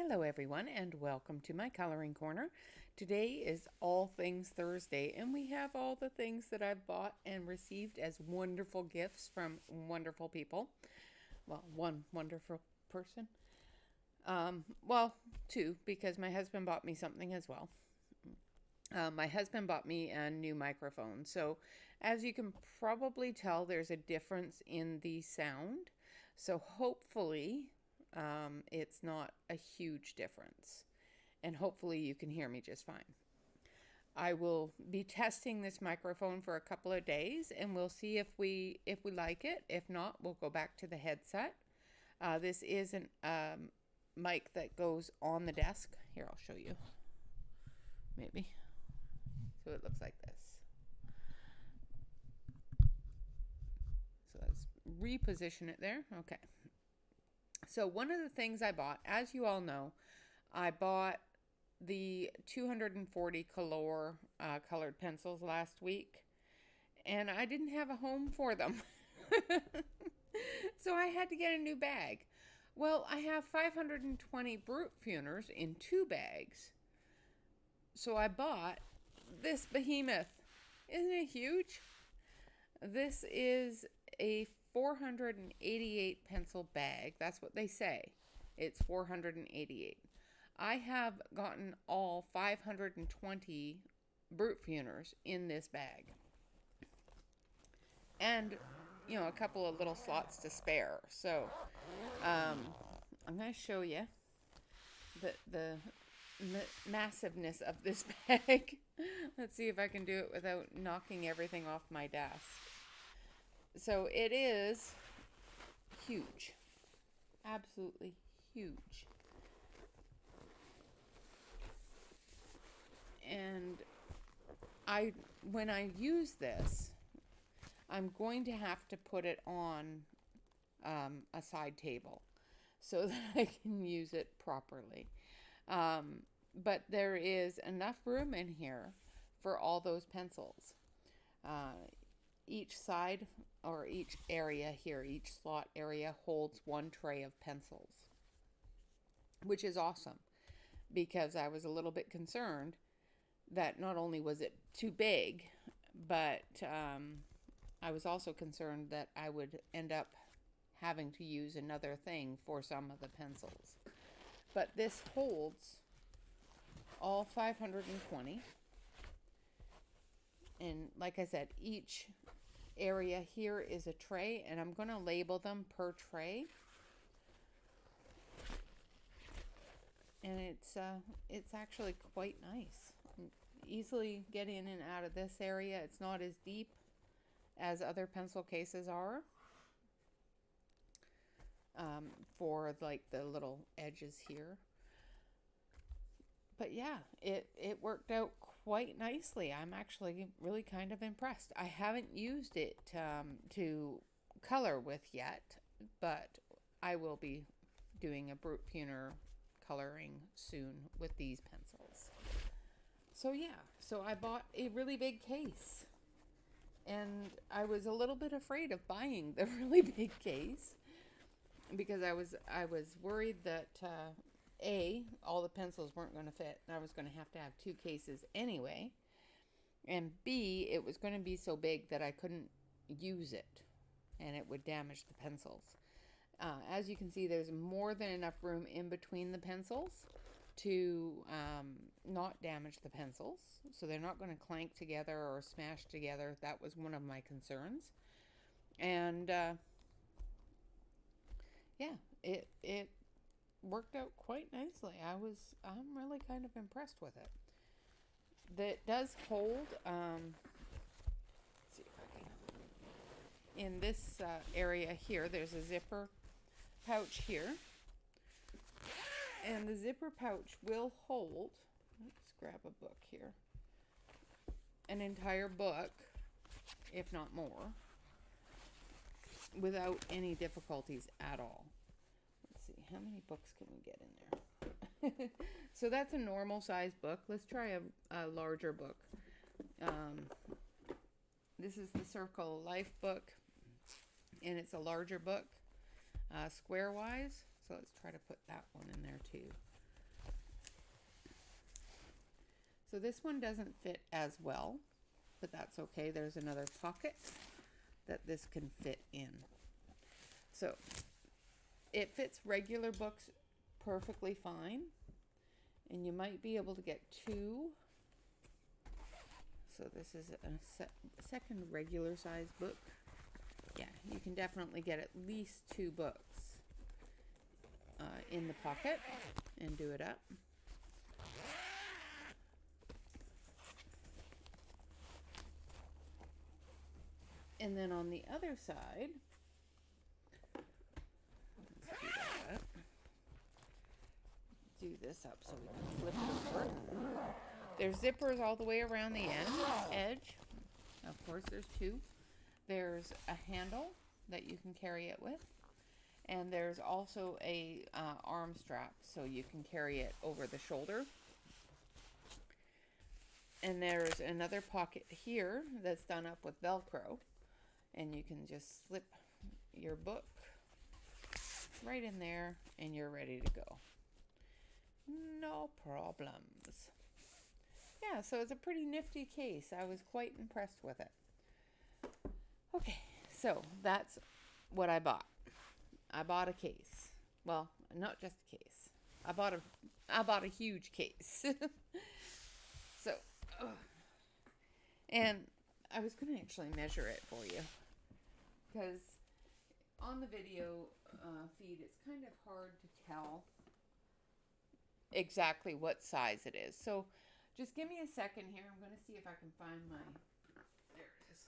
Hello everyone and welcome to my coloring corner. Today is All Things Thursday and we have all the things that I've bought and received as wonderful gifts from wonderful people. Well, one wonderful person. Well, two, because my husband bought me something as well. My husband bought me a new microphone. So as you can probably tell, there's a difference in the sound. So hopefully it's not a huge difference. And hopefully you can hear me just fine. I will be testing this microphone for a couple of days and we'll see if we like it. If not, we'll go back to the headset. This is an mic that goes on the desk. Here, I'll show you. Maybe. So it looks like this. So let's reposition it there. Okay. So one of the things I bought, as you all know, I bought the 240 color colored pencils last week, and I didn't have a home for them. So I had to get a new bag. Well, I have 520 brute funers in 2 bags. So I bought this behemoth. Isn't it huge? This is a 488 pencil bag. That's what they say. It's 488. I have gotten all 520 brute funers in this bag. And, you know, a couple of little slots to spare. So, I'm going to show you the massiveness of this bag. Let's see if I can do it without knocking everything off my desk. So it is huge, absolutely huge. And when I use this, I'm going to have to put it on a side table so that I can use it properly. But there is enough room in here for all those pencils. Each side or each area here, each slot area holds 1 tray of pencils, which is awesome because I was a little bit concerned that not only was it too big, but I was also concerned that I would end up having to use another thing for some of the pencils. But this holds all 520. And like I said, each area here is a tray, and I'm going to label them per tray. And it's actually quite nice. Easily get in and out of this area. It's not as deep as other pencil cases are. For like the little edges here. But yeah, it worked out quite nicely. I'm actually really kind of impressed. I haven't used it to color with yet, but I will be doing a brute funer coloring soon with these pencils. So yeah, so I bought a really big case. And I was a little bit afraid of buying the really big case because I was worried that all the pencils weren't going to fit, and I was going to have 2 cases anyway, and B, it was going to be so big that I couldn't use it and it would damage the pencils. As you can see, there's more than enough room in between the pencils to not damage the pencils, so they're not going to clank together or smash together. That was one of my concerns. And yeah, it worked out quite nicely. I'm really kind of impressed with it. That does hold, let's see if I can, in this area here, there's a zipper pouch here. And the zipper pouch will hold, let's grab a book here, an entire book, if not more, without any difficulties at all. Let's see, how many books can we get in there? So that's a normal size book. Let's try a larger book. This is the Circle of Life book, and it's a larger book, square wise. So let's try to put that one in there too. So this one doesn't fit as well, but that's okay. There's another pocket that this can fit in. So it fits regular books perfectly fine, and you might be able to get two. So this is a second regular size book. Yeah, you can definitely get at least two books in the pocket and do it up. And then on the other side, let's do that up. Do this up so we can flip it over. There's zippers all the way around the edge. Of course, there's two. There's a handle that you can carry it with. And there's also a arm strap so you can carry it over the shoulder. And there's another pocket here that's done up with Velcro. And you can just slip your book right in there and you're ready to go. No problems. Yeah, so it's a pretty nifty case. I was quite impressed with it. Okay, so that's what I bought. I bought a case. Well, not just a case. I bought a huge case. So, and I was going to actually measure it for you, because on the video feed, it's kind of hard to tell exactly what size it is. So just give me a second here. I'm going to see if I can find my, there it is.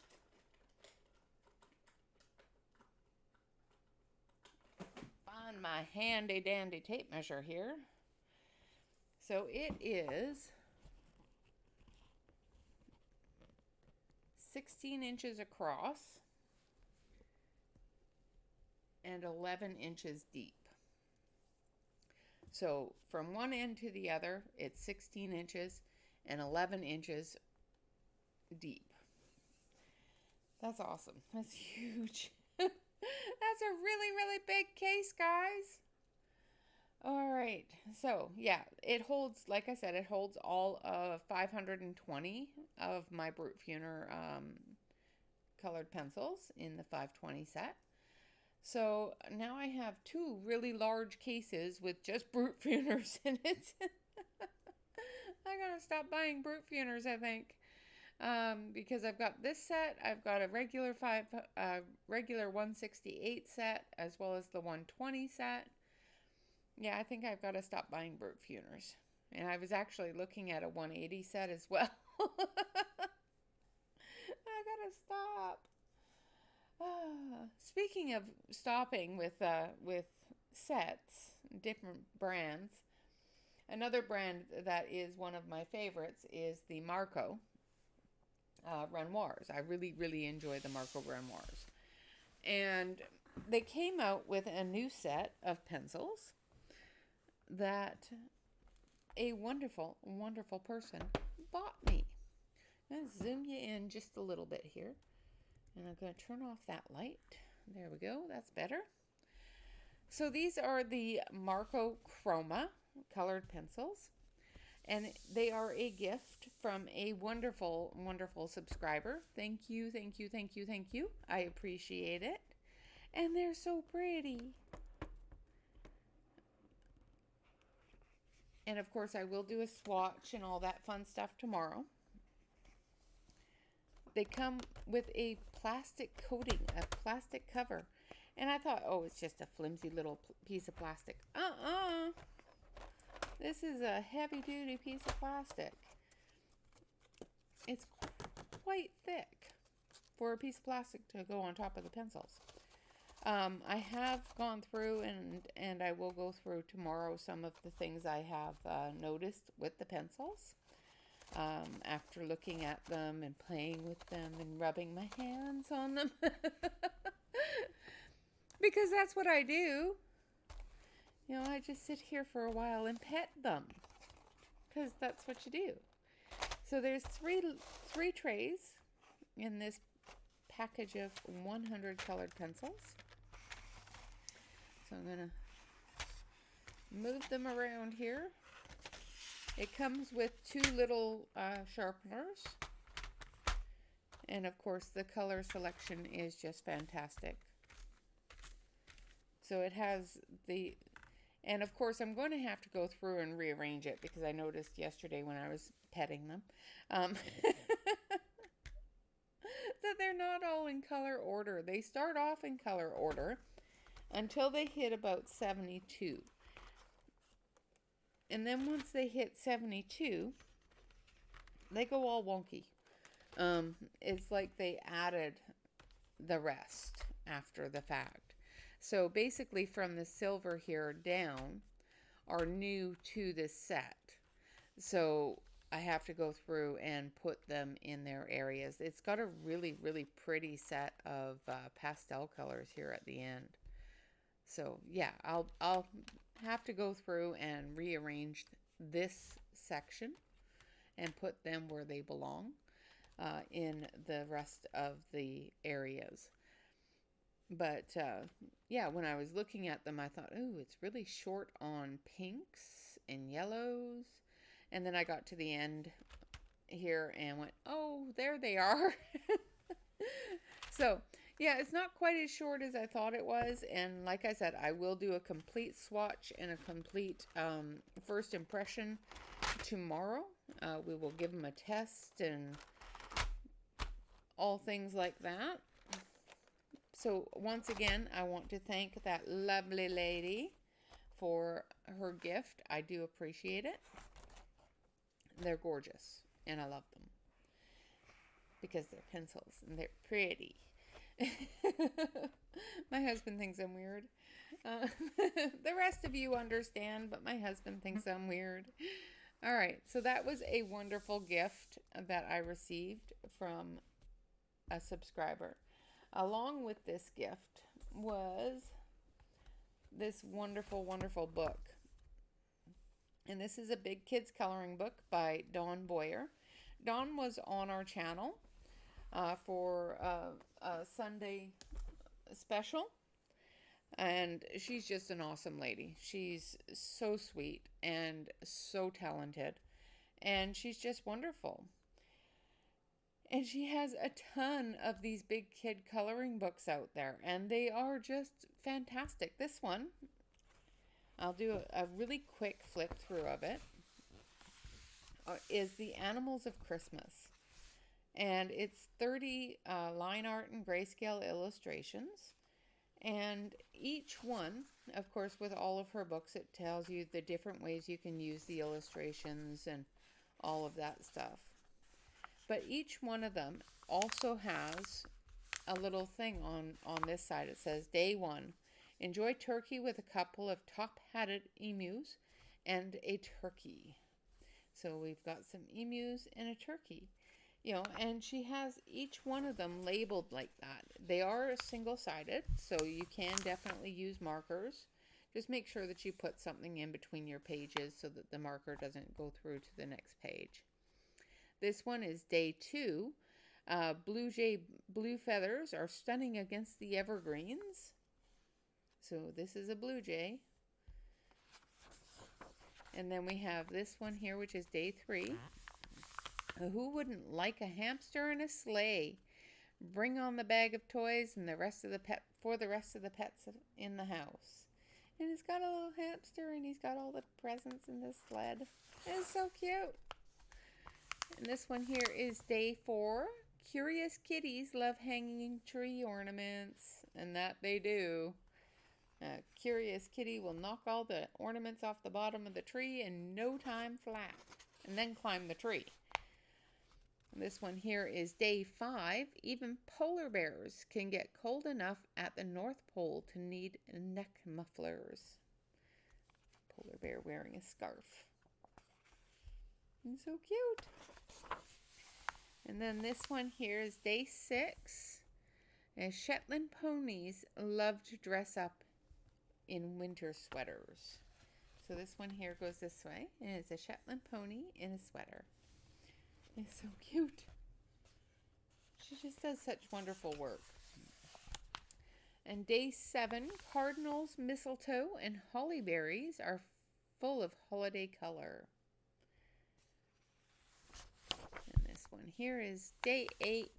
Find my handy dandy tape measure here. So it is 16 inches across and 11 inches deep. So from one end to the other, it's 16 inches and 11 inches deep. That's awesome. That's huge. That's a really, really big case, guys. All right. So, yeah, it holds, like I said, it holds all of 520 of my Brute Funer colored pencils in the 520 set. So now I have two really large cases with just Brute Funers in it. I gotta stop buying Brute Funers, I think, because I've got this set. I've got a regular 168 set as well as the 120 set. Yeah, I think I've got to stop buying Brute Funers. And I was actually looking at a 180 set as well. I gotta stop. Speaking of stopping with sets, different brands, another brand that is one of my favorites is the Marco Renoirs. I really, really enjoy the Marco Renoirs. And they came out with a new set of pencils that a wonderful, wonderful person bought me. I'm going to zoom you in just a little bit here. And I'm going to turn off that light. There we go. That's better. So these are the Marco Chroma colored pencils. And they are a gift from a wonderful, wonderful subscriber. Thank you, thank you, thank you, thank you. I appreciate it. And they're so pretty. And of course, I will do a swatch and all that fun stuff tomorrow. They come with a plastic coating, a plastic cover. And I thought, oh, it's just a flimsy little piece of plastic. This is a heavy-duty piece of plastic. It's quite thick for a piece of plastic to go on top of the pencils. I have gone through, and I will go through tomorrow some of the things I have noticed with the pencils. After looking at them and playing with them and rubbing my hands on them. Because that's what I do. You know, I just sit here for a while and pet them. Because that's what you do. So there's three trays in this package of 100 colored pencils. So I'm going to move them around here. It comes with two little sharpeners. And of course, the color selection is just fantastic. So it has the, and of course, I'm going to have to go through and rearrange it because I noticed yesterday when I was petting them that they're not all in color order. They start off in color order until they hit about 72. And then once they hit 72, they go all wonky. It's like they added the rest after the fact. So basically from the silver here down are new to this set. So I have to go through and put them in their areas. It's got a really, really pretty set of pastel colors here at the end. So yeah, I'll have to go through and rearrange this section and put them where they belong in the rest of the areas. But yeah, when I was looking at them, I thought, oh, it's really short on pinks and yellows. And then I got to the end here and went, oh, there they are. So yeah, it's not quite as short as I thought it was. And like I said, I will do a complete swatch and a complete first impression tomorrow. We will give them a test and all things like that. So once again, I want to thank that lovely lady for her gift. I do appreciate it. They're gorgeous and I love them because they're pencils and they're pretty. My husband thinks I'm weird. The rest of you understand, but my husband thinks I'm weird. All right, so that was a wonderful gift that I received from a subscriber. Along with this gift was this wonderful, wonderful book. And this is a big kids coloring book by Dawn Boyer. Dawn was on our channel for a Sunday special. And she's just an awesome lady. She's so sweet and so talented. And she's just wonderful. And she has a ton of these big kid coloring books out there. And they are just fantastic. This one, I'll do a really quick flip through of it, is The Animals of Christmas. And it's 30 line art and grayscale illustrations. And each one, of course, with all of her books, it tells you the different ways you can use the illustrations and all of that stuff. But each one of them also has a little thing on this side. It says, Day 1, enjoy turkey with a couple of top-hatted emus and a turkey. So we've got some emus and a turkey. You know, and she has each one of them labeled like that. They are single-sided, so you can definitely use markers. Just make sure that you put something in between your pages so that the marker doesn't go through to the next page. This one is Day 2. Blue jay blue feathers are stunning against the evergreens. So this is a blue jay. And then we have this one here, which is Day 3. Who wouldn't like a hamster and a sleigh? Bring on the bag of toys and the rest of the pets in the house. And he's got a little hamster and he's got all the presents in the sled. It's so cute. And this one here is Day 4. Curious kitties love hanging tree ornaments, and that they do. Curious kitty will knock all the ornaments off the bottom of the tree in no time flat, and then climb the tree. This one here is Day 5. Even polar bears can get cold enough at the North Pole to need neck mufflers. Polar bear wearing a scarf. It's so cute. And then this one here is Day 6. And Shetland ponies love to dress up in winter sweaters. So this one here goes this way. And it's a Shetland pony in a sweater. It's so cute. She just does such wonderful work. And Day 7, cardinals, mistletoe, and holly berries are full of holiday color. one here is day 8.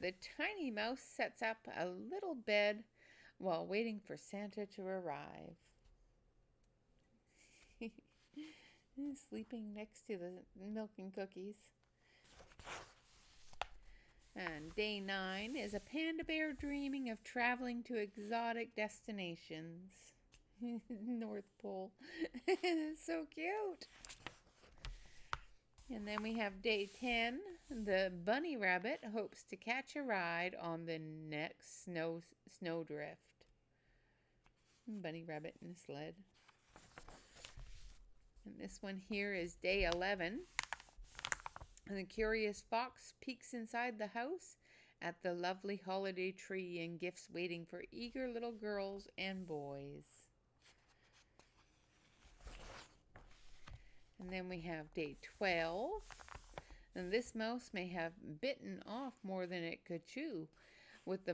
The tiny mouse sets up a little bed while waiting for Santa to arrive. Sleeping next to the milk and cookies. And day 9 is a panda bear dreaming of traveling to exotic destinations. North Pole. So cute. And then we have day 10. The bunny rabbit hopes to catch a ride on the next snowdrift. Bunny rabbit in a sled. And this one here is day 11. And the curious fox peeks inside the house at the lovely holiday tree and gifts waiting for eager little girls and boys. And then we have day 12. And this mouse may have bitten off more than it could chew with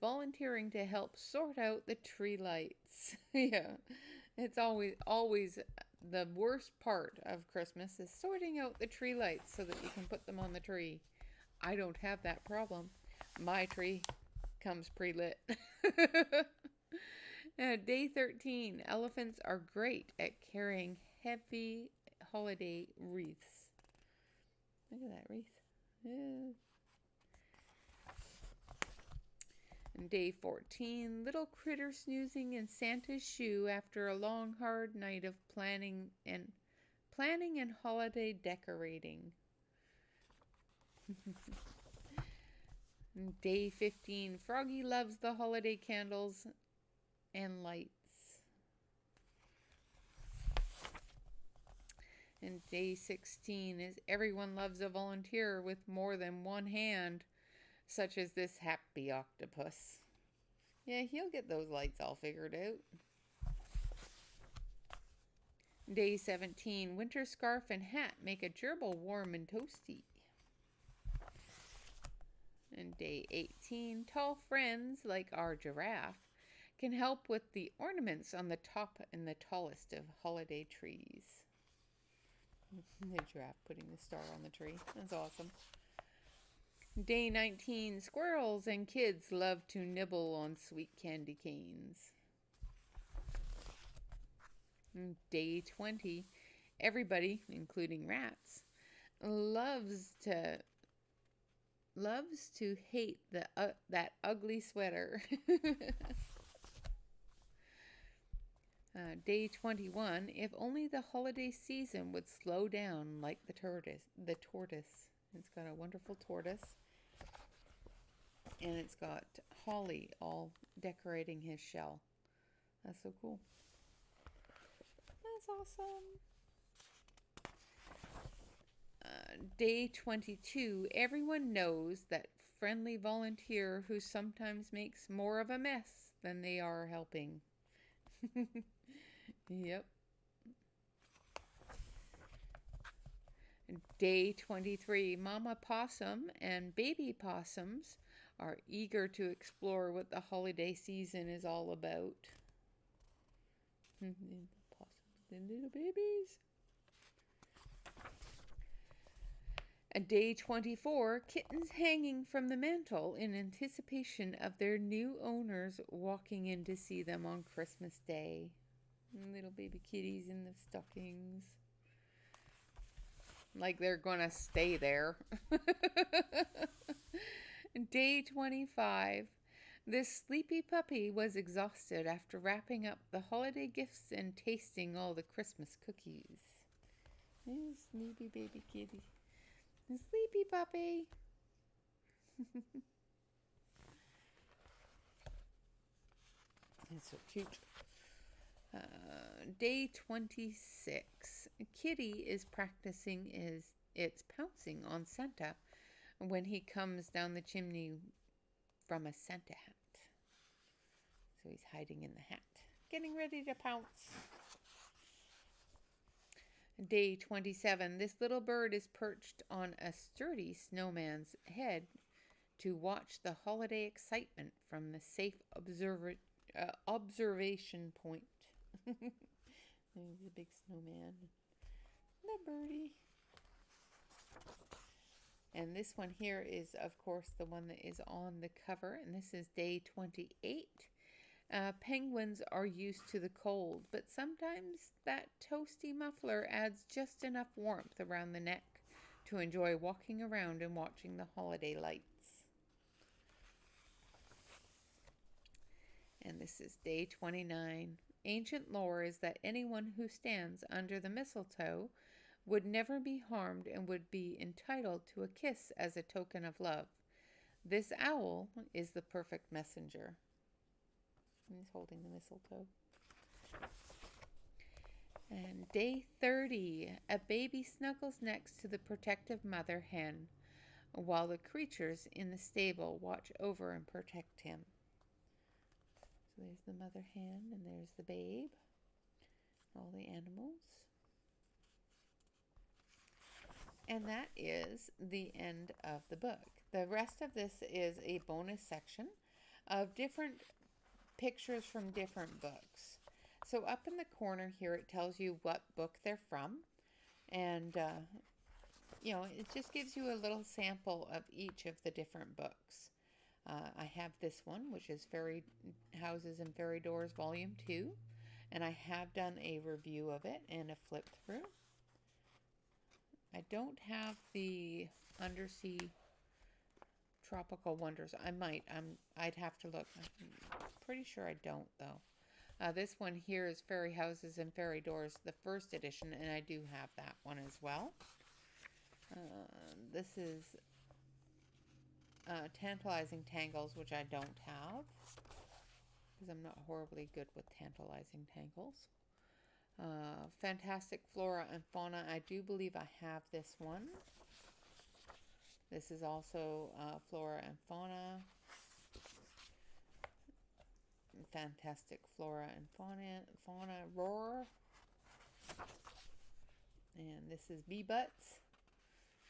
volunteering to help sort out the tree lights. Yeah, it's always the worst part of Christmas is sorting out the tree lights so that you can put them on the tree. I don't have that problem. My tree comes pre-lit. Day 13. Elephants are great at carrying heavy holiday wreaths. Look at that wreath. Yeah. And day 14. Little critter snoozing in Santa's shoe after a long, hard night of planning and holiday decorating. Day 15. Froggy loves the holiday candles and lights. And day 16 is everyone loves a volunteer with more than one hand, such as this happy octopus. Yeah, he'll get those lights all figured out. Day 17, winter scarf and hat make a gerbil warm and toasty. And day 18, tall friends like our giraffe can help with the ornaments on the top and the tallest of holiday trees. The giraffe putting the star on the tree. That's awesome. Day 19, squirrels and kids love to nibble on sweet candy canes. Day 20, everybody, including rats, loves to hate that ugly sweater. Day 21, if only the holiday season would slow down like the tortoise. It's got a wonderful tortoise. And it's got holly all decorating his shell. That's so cool. That's awesome. Day 22, everyone knows that friendly volunteer who sometimes makes more of a mess than they are helping. Yep. Day 23, Mama Possum and baby possums are eager to explore what the holiday season is all about. The possums and little babies. Day 24, kittens hanging from the mantle in anticipation of their new owners walking in to see them on Christmas Day. Little baby kitties in the stockings. Like they're gonna stay there. Day 25. This sleepy puppy was exhausted after wrapping up the holiday gifts and tasting all the Christmas cookies. Sleepy baby kitty. Sleepy puppy. It's so cute. Day 26. Kitty is practicing its pouncing on Santa when he comes down the chimney from a Santa hat. So he's hiding in the hat, getting ready to pounce. Day 27. This little bird is perched on a sturdy snowman's head to watch the holiday excitement from the safe observation point. There's a big snowman. The birdie. And this one here is, of course, the one that is on the cover, and this is day 28. Penguins are used to the cold, but sometimes that toasty muffler adds just enough warmth around the neck to enjoy walking around and watching the holiday lights. And this is day 29. Ancient lore is that anyone who stands under the mistletoe would never be harmed and would be entitled to a kiss as a token of love. This owl is the perfect messenger. He's holding the mistletoe. And day 30, a baby snuggles next to the protective mother hen, while the creatures in the stable watch over and protect him. So there's the mother hen, and there's the babe, all the animals. And that is the end of the book. The rest of this is a bonus section of different pictures from different books. So up in the corner here, it tells you what book they're from. And, it just gives you a little sample of each of the different books. I have this one, which is Fairy Houses and Fairy Doors Volume 2. And I have done a review of it and a flip through. I don't have the Undersea Tropical Wonders. I might. I'd have to look. I'm pretty sure I don't, though. This one here is Fairy Houses and Fairy Doors, the first edition, and I do have that one as well. This is Tantalizing Tangles, which I don't have, because I'm not horribly good with Tantalizing Tangles. Fantastic Flora and Fauna. I do believe I have this one. This is also Flora and Fauna. Fantastic Flora and Fauna Roar. And this is Bee Butts.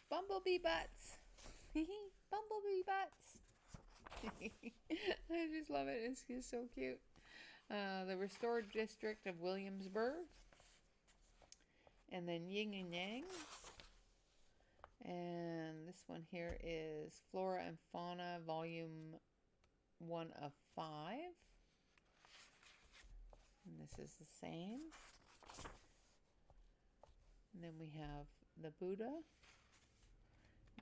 Bumblebee Butts. Bumblebee Butts. I just love it. It's just so cute. The Restored District of Williamsburg. And then Yin and Yang. And this one here is Flora and Fauna, Volume 1 of 5. And this is the same. And then we have the Buddha.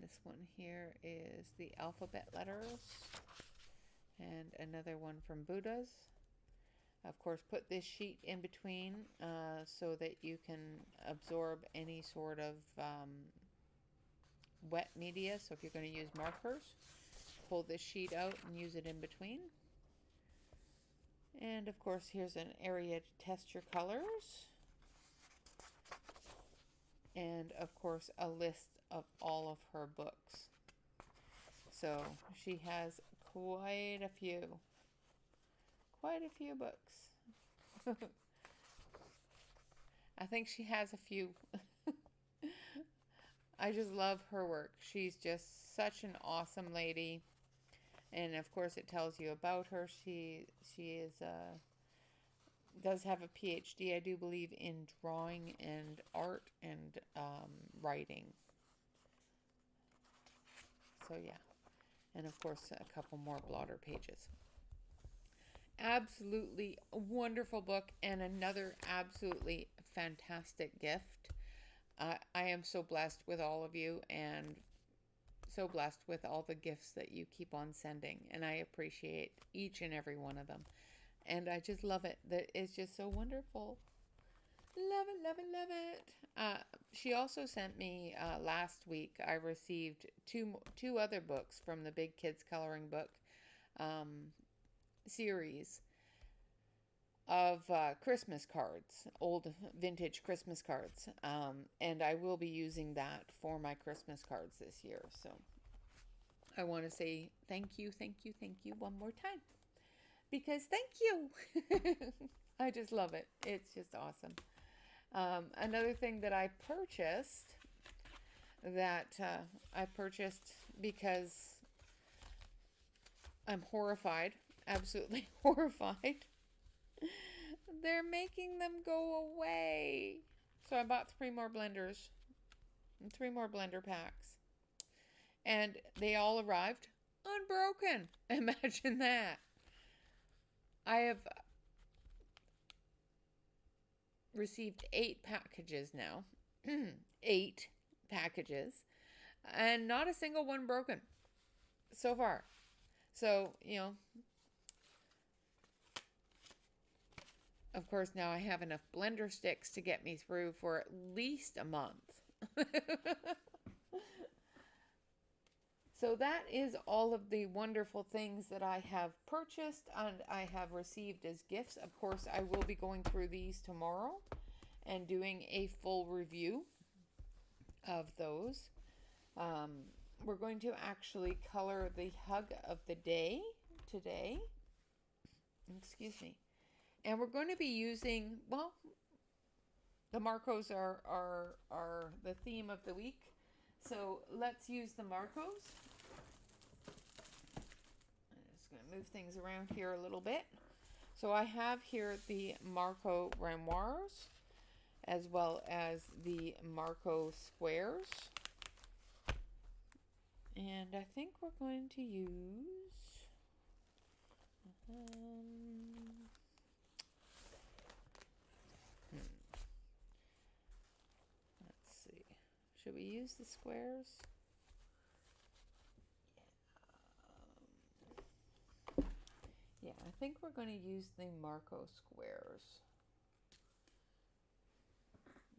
This one here is the alphabet letters. And another one from Buddhas. Of course, put this sheet in between so that you can absorb any sort of wet media. So if you're going to use markers, pull this sheet out and use it in between. And of course, here's an area to test your colors. And of course, a list of all of her books. So she has quite a few books. I think she has a few. I just love her work. She's just such an awesome lady. And of course it tells you about her. She is does have a PhD, I do believe, in drawing and art and writing. So yeah. And of course a couple more blotter pages. Absolutely wonderful book, and another absolutely fantastic gift. I am so blessed with all of you, and so blessed with all the gifts that you keep on sending, and I appreciate each and every one of them. And I just love it. That is just so wonderful. Love it, love it, love it. She also sent me last week. I received two other books from the Big Kids Coloring Book series of Christmas cards, old vintage Christmas cards, and I will be using that for my Christmas cards this year. So I want to say thank you one more time, because thank you. I just love it. It's just awesome. Another thing that I purchased because I'm horrified, absolutely horrified. They're making them go away. So I bought 3 more blenders and 3 more blender packs. And they all arrived unbroken. Imagine that. I have received 8 packages now. 8 packages. And not a single one broken so far. So, of course, now I have enough blender sticks to get me through for at least a month. So that is all of the wonderful things that I have purchased and I have received as gifts. Of course, I will be going through these tomorrow and doing a full review of those. We're going to actually color the hug of the day today. Excuse me. And we're going to be using, well, the Marcos are the theme of the week. So let's use the Marcos. I'm just going to move things around here a little bit. So I have here the Marco Renoirs as well as the Marco Squares. And I think we're going to use let's see. Should we use the squares? Yeah, I think we're going to use the Marco Squares.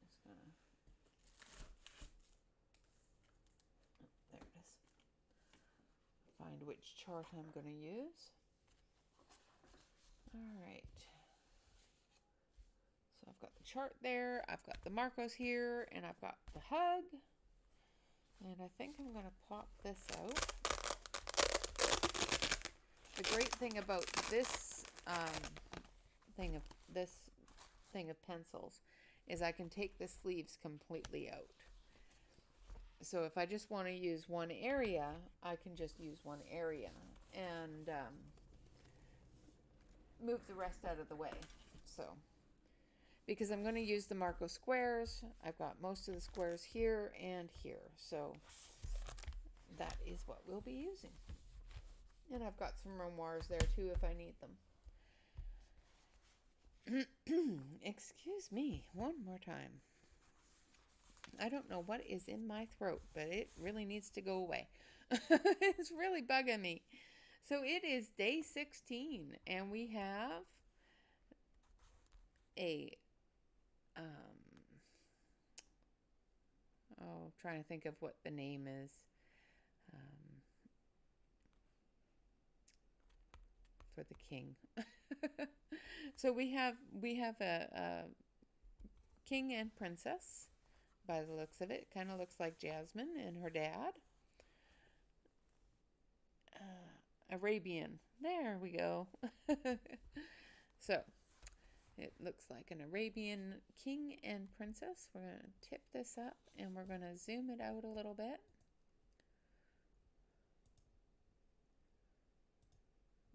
Just gonna, there it is. Find which chart I'm going to use. All right. So I've got the chart there, I've got the Marcos here, and I've got the hug. And I think I'm going to pop this out. The great thing about this thing of pencils is I can take the sleeves completely out. So if I just want to use one area, I can just use one area and move the rest out of the way. So, because I'm going to use the Marco squares, I've got most of the squares here and here. So that is what we'll be using. And I've got some Renoirs there too if I need them. Excuse me, one more time. I don't know what is in my throat, but it really needs to go away. It's really bugging me. So it is day 16, and we have a, trying to think of what the name is. For the king. So we have a king and princess by the looks of it. Kind of looks like Jasmine and her dad. Arabian. There we go. So it looks like an Arabian king and princess. We're going to tip this up and we're going to zoom it out a little bit.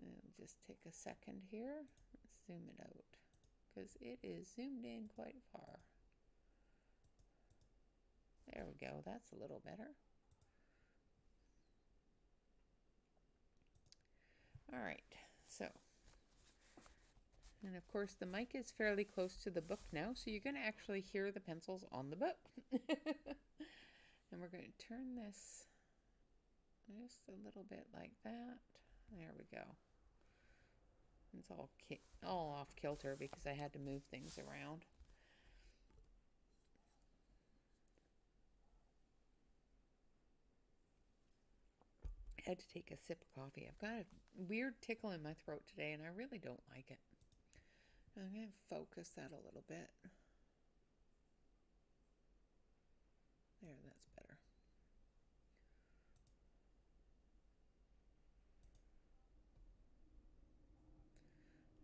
It'll just take a second here. Let's zoom it out because it is zoomed in quite far. There we go. That's a little better. All right. So, and of course the mic is fairly close to the book now, so you're going to actually hear the pencils on the book. And we're going to turn this just a little bit like that. There we go. It's all off kilter because I had to move things around. I had to take a sip of coffee. I've got a weird tickle in my throat today, and I really don't like it. I'm going to focus that a little bit. There, that's better.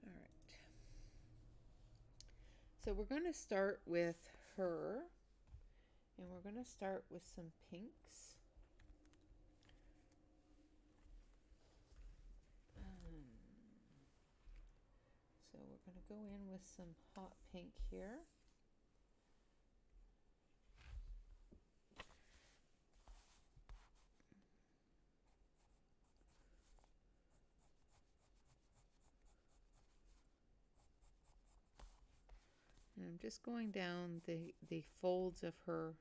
All right. So we're going to start with her, and we're going to start with some pinks. So we're going to go in with some hot pink here. I'm just going down the folds of her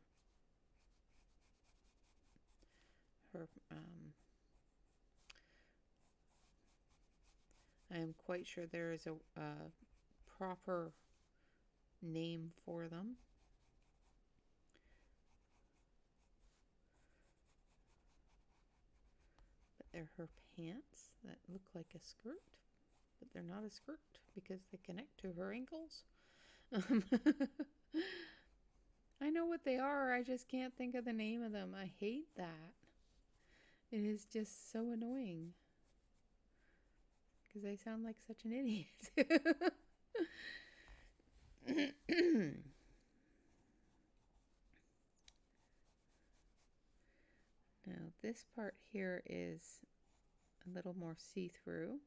I am quite sure there is a proper name for them. But they're her pants that look like a skirt, but they're not a skirt because they connect to her ankles. I know what they are, I just can't think of the name of them. I hate that. It is just so annoying. Because I sound like such an idiot. Now this part here is a little more see-through.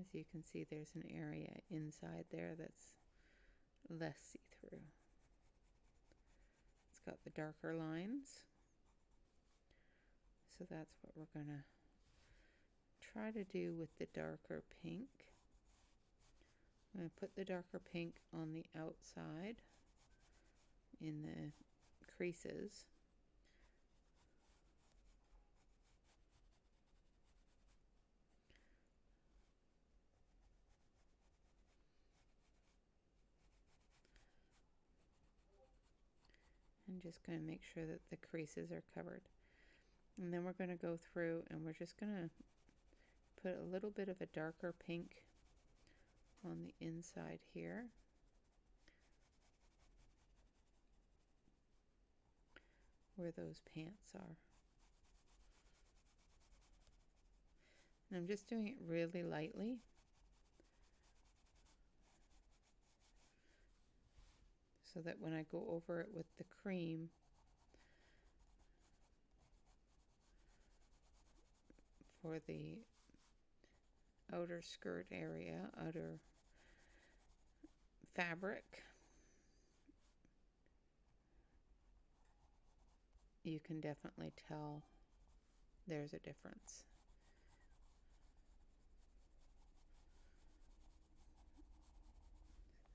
As you can see, there's an area inside there that's less see-through. It's got the darker lines. So that's what we're gonna try to do with the darker pink. I'm going to put the darker pink on the outside in the creases. I'm just going to make sure that the creases are covered. And then we're going to go through and we're just going to put a little bit of a darker pink on the inside here. Where those pants are. And I'm just doing it really lightly. So that when I go over it with the cream, for the outer skirt area, outer fabric, you can definitely tell there's a difference.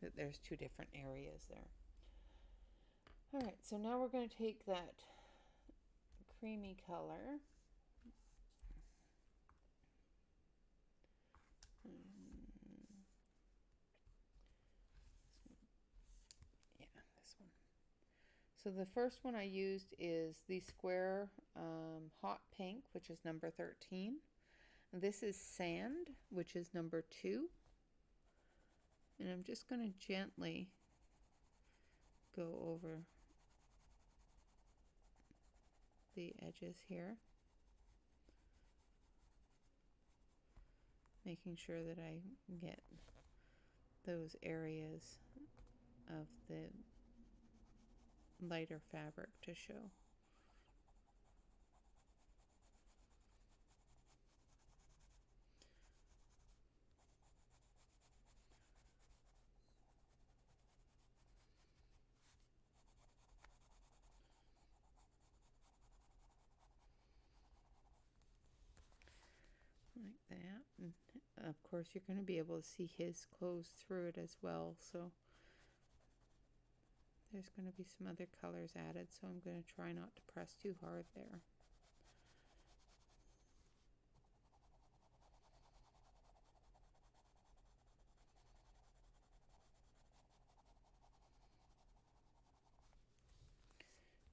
That there's two different areas there. All right, so now we're going to take that creamy color. Yeah, this one. So the first one I used is the square hot pink, which is number 13. This is sand, which is number 2. And I'm just going to gently go over the edges here, making sure that I get those areas of the lighter fabric to show. Like that. And of course you're going to be able to see his clothes through it as well, so there's going to be some other colors added, so I'm going to try not to press too hard there.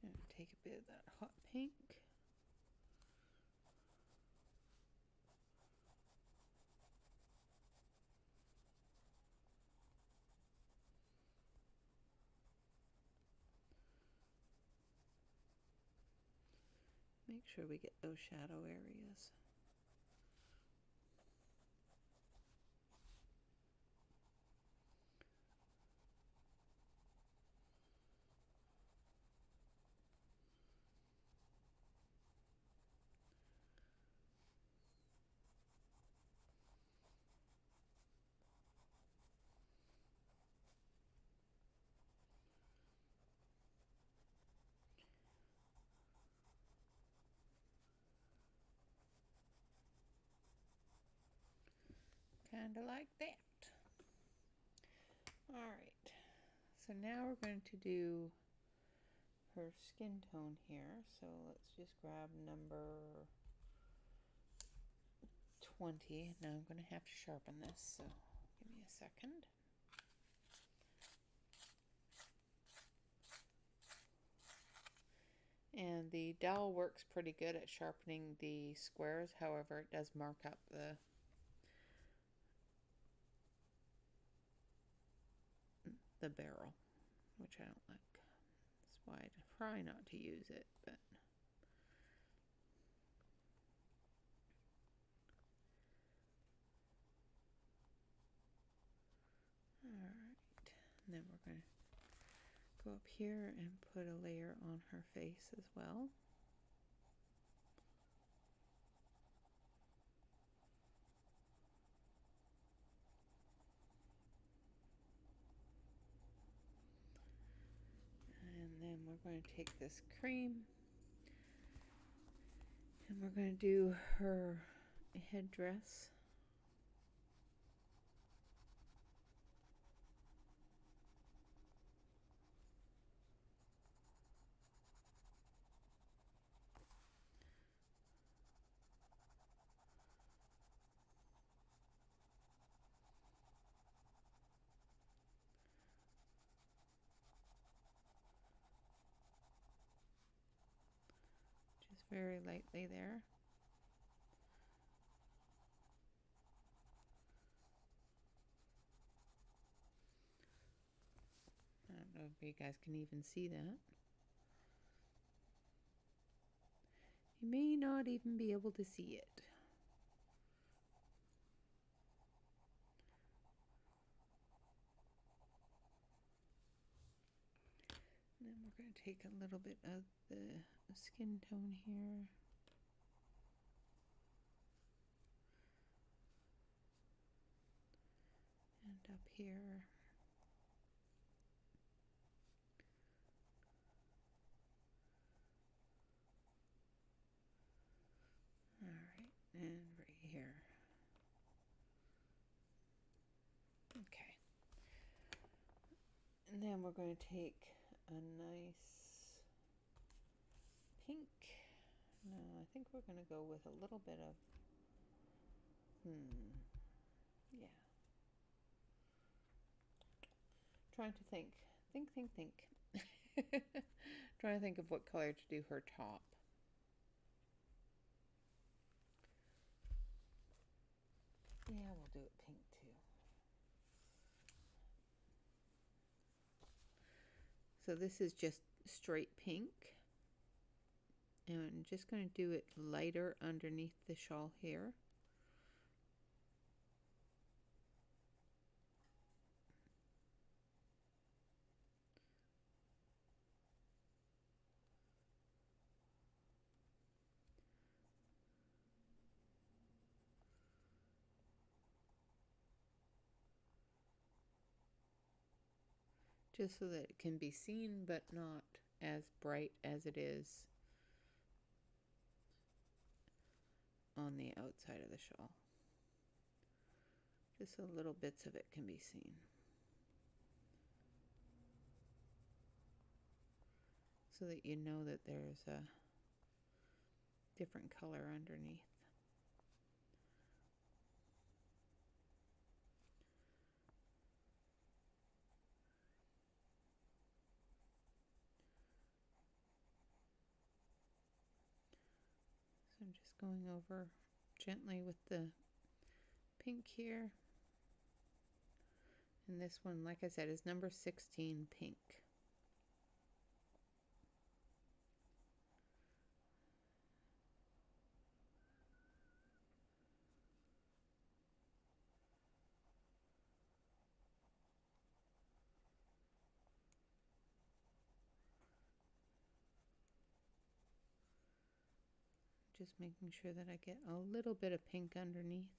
And take a bit of that hot pink. Make sure we get those shadow areas. kind of like that. All right, so now we're going to do her skin tone here. So let's just grab number 20. Now I'm going to have to sharpen this, so give me a second. And the dowel works pretty good at sharpening the squares. However, it does mark up the barrel, which I don't like. That's why I try not to use it, but alright. And then we're going to go up here and put a layer on her face as well. And then we're going to take this cream and we're going to do her headdress. Just very lightly there. I don't know if you guys can even see that. You may not even be able to see it. And then we're going to take a little bit of the skin tone here. And up here. Alright, and right here. Okay. And then we're going to take a nice pink. No, I think we're going to go with a little bit of, yeah. Trying to think. Think. Trying to think of what color to do her top. Yeah, we'll do it pink too. So this is just straight pink. And I'm just going to do it lighter underneath the shawl here. Just so that it can be seen, but not as bright as it is on the outside of the shawl. Just so little bits of it can be seen. So that you know that there's a different color underneath. So I'm just going over gently with the pink here. And this one, like I said, is number 16 pink. Just making sure that I get a little bit of pink underneath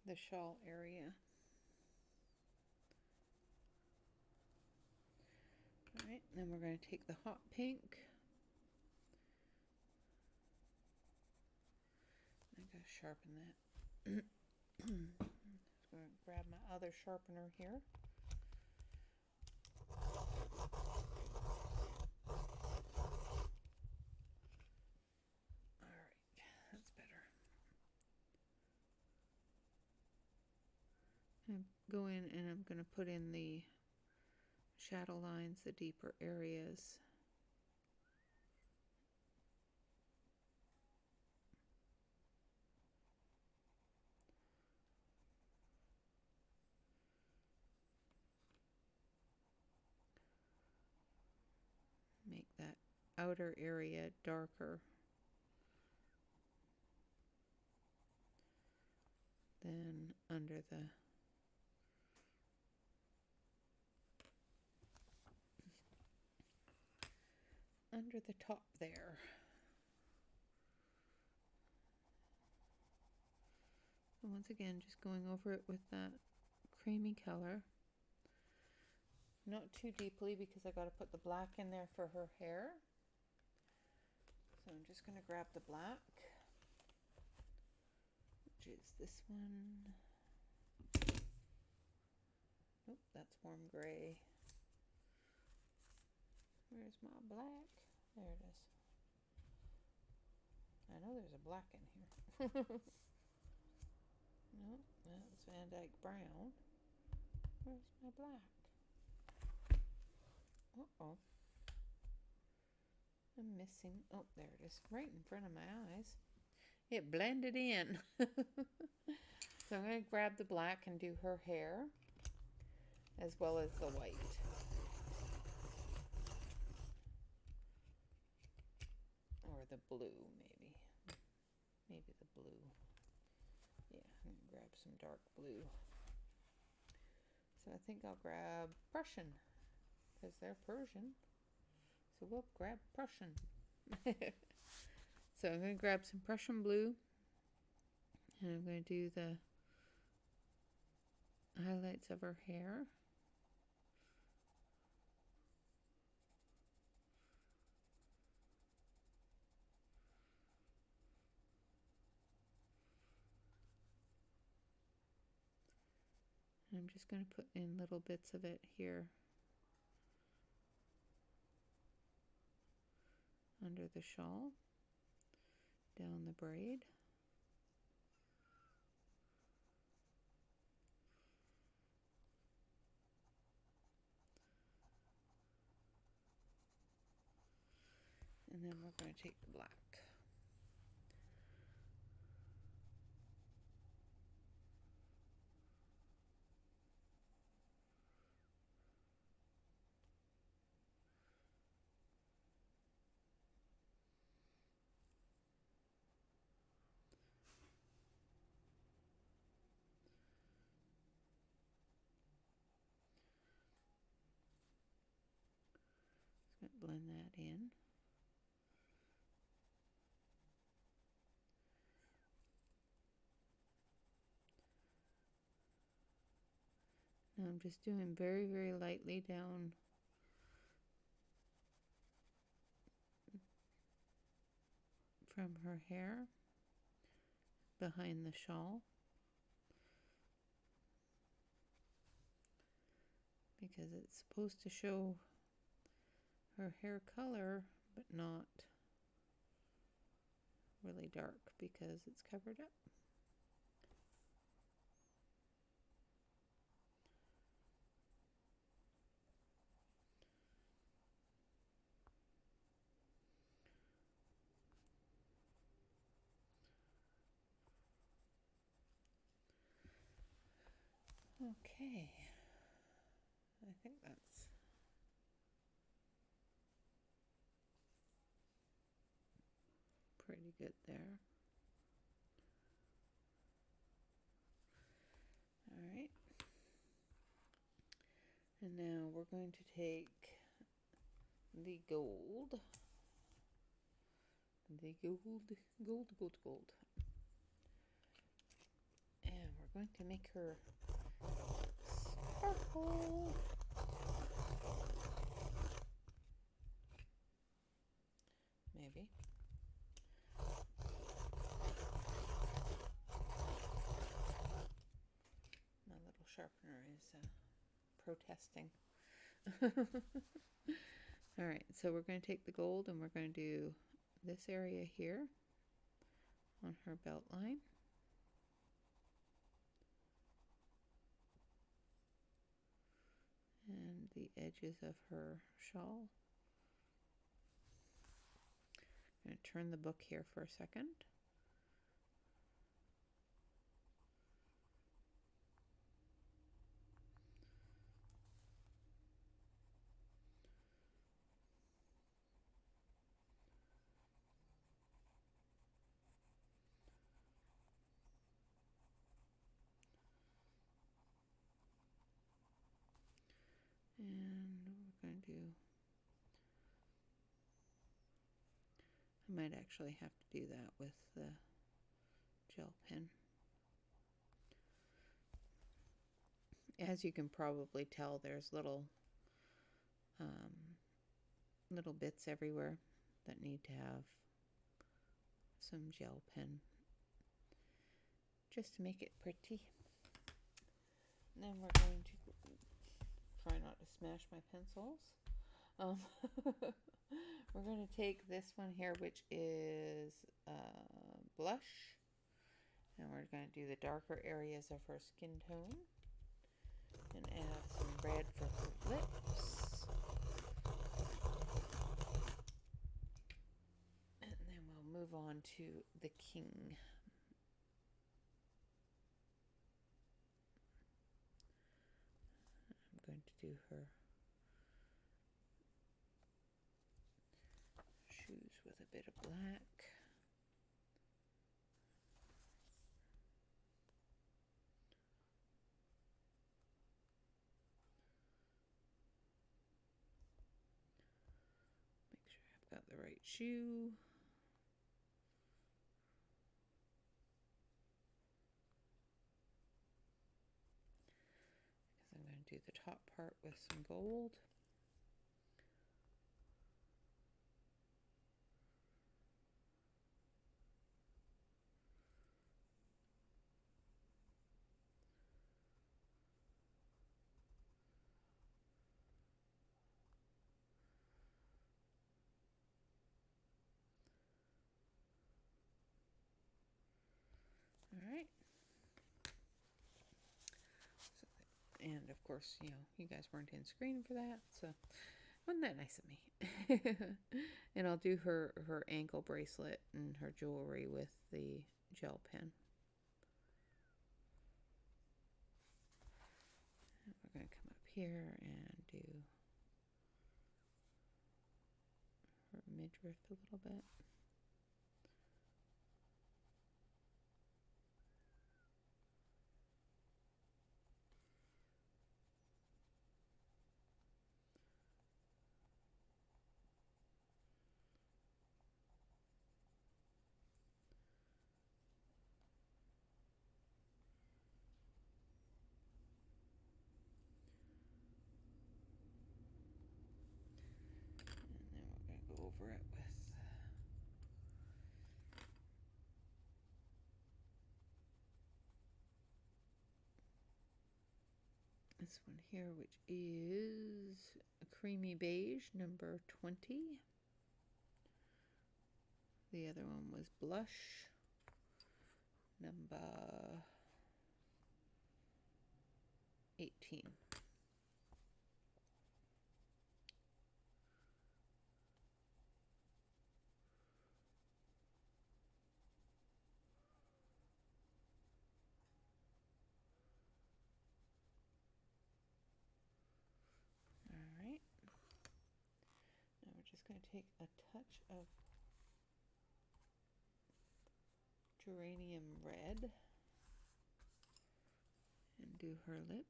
the shawl area. Alright, then we're going to take the hot pink. I gotta sharpen that Just going to grab my other sharpener here. Alright, that's better. And go in and I'm going to put in the shadow lines, the deeper areas. Make that outer area darker than under the top there. And once again, just going over it with that creamy color. Not too deeply because I got to put the black in there for her hair. So I'm just going to grab the black, which is this one. Nope, that's warm gray. Where's my black? There it is. I know there's a black in here. No, that's Van Dyke Brown. Where's my black? Uh-oh. I'm missing. Oh, there it is. Right in front of my eyes. It blended in. So I'm going to grab the black and do her hair as well as the white. Or the blue, maybe. Maybe the blue. Yeah, I'm going to grab some dark blue. So I think I'll grab Prussian, because they're Persian. So we'll grab Prussian. So I'm going to grab some Prussian blue. And I'm going to do the highlights of her hair. I'm just going to put in little bits of it here under the shawl, down the braid. And then we're going to take the black. Just going to blend that in. Now I'm just doing very, very lightly down from her hair behind the shawl, because it's supposed to show her hair color but not really dark because it's covered up. Okay, I think that's pretty good there. All right, and now we're going to take the gold, and we're going to make her sparkle. Maybe. sharpener is protesting. All right, so we're going to take the gold and we're going to do this area here on her belt line. And the edges of her shawl. I'm going to turn the book here for a second. And we're going to do, I might actually have to do that with the gel pen. As you can probably tell, there's little bits everywhere that need to have some gel pen just to make it pretty. And then we're going to try not to smash my pencils. We're going to take this one here, which is blush, and we're going to do the darker areas of her skin tone and add some red for her lips. And then we'll move on to the king. I'm going to do her shoes with a bit of black. Make sure I've got the right shoe. Because I'm going to do the top part with some gold. All right. So, and of course, you guys weren't in screen for that, so wasn't that nice of me? And I'll do her ankle bracelet and her jewelry with the gel pen. And we're going to come up here and do her midriff a little bit. And then we're going to go over it with this one here, which is a creamy beige, number 20. The other one was blush, number 18. Alright. Now we're just going to take a touch of geranium red and do her lips.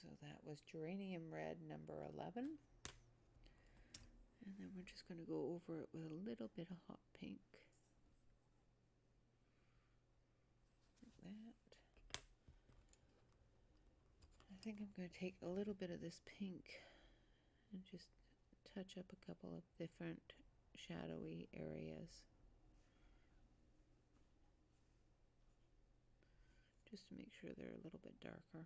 So that was geranium red, number 11. And then we're just going to go over it with a little bit of hot pink. Like that. I think I'm going to take a little bit of this pink and just touch up a couple of different shadowy areas. Just to make sure they're a little bit darker.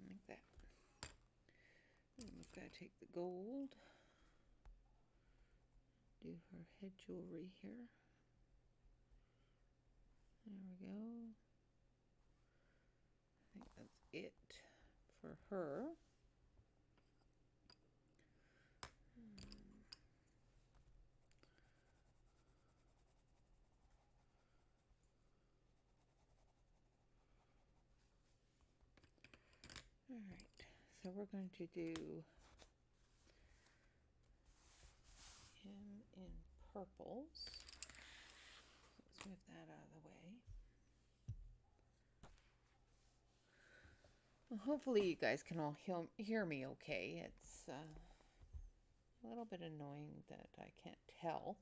Like that. And we've got to take the gold, do her head jewelry here. There we go. I think that's it for her. All right, so we're going to do him in purples. Let's move that out of the way. Well, hopefully you guys can all hear me okay. It's a little bit annoying that I can't tell.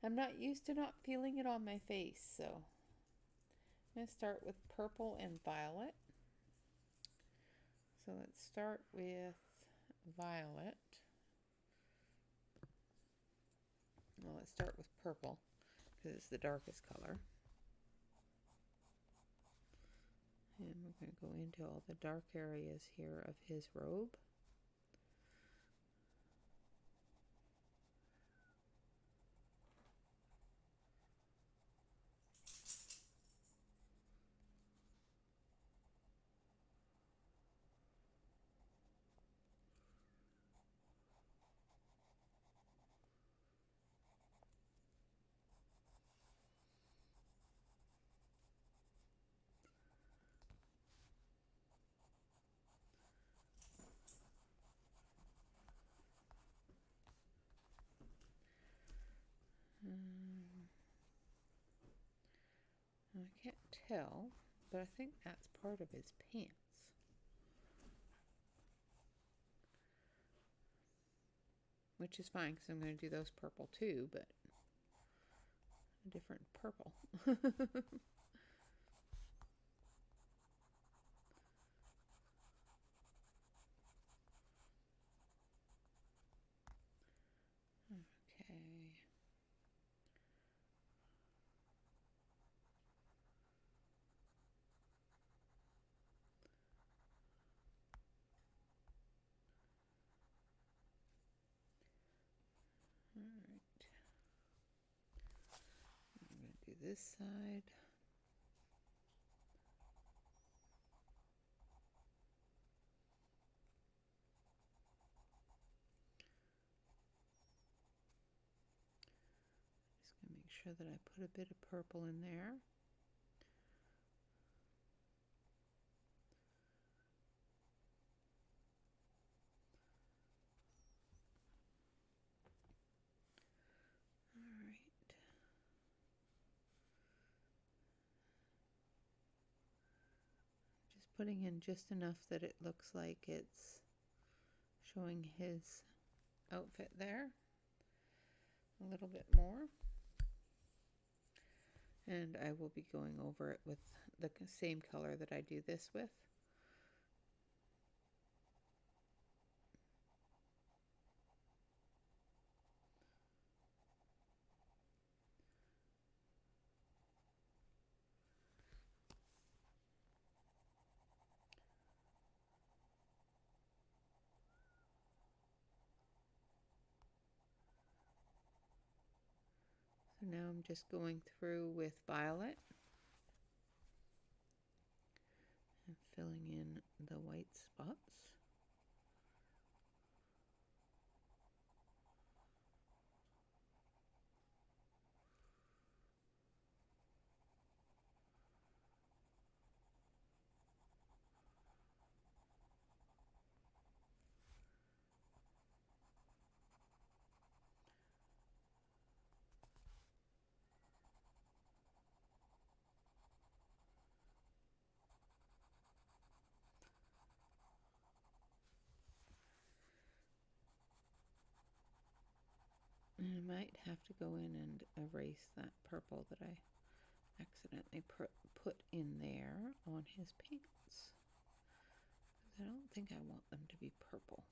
I'm not used to not feeling it on my face, so I'm going to start with purple and violet. So let's start with violet. Well, let's start with purple because it's the darkest color. And we're going to go into all the dark areas here of his robe. I can't tell, but I think that's part of his pants. Which is fine because I'm going to do those purple too, but a different purple. Okay. All right. I'm going to do this side. Just going to make sure that I put a bit of purple in there. Putting in just enough that it looks like it's showing his outfit there. A little bit more. And I will be going over it with the same color that I do this with. So now I'm just going through with violet and filling in the white spots. might have to go in and erase that purple that I accidentally put in there on his pants. I don't think I want them to be purple.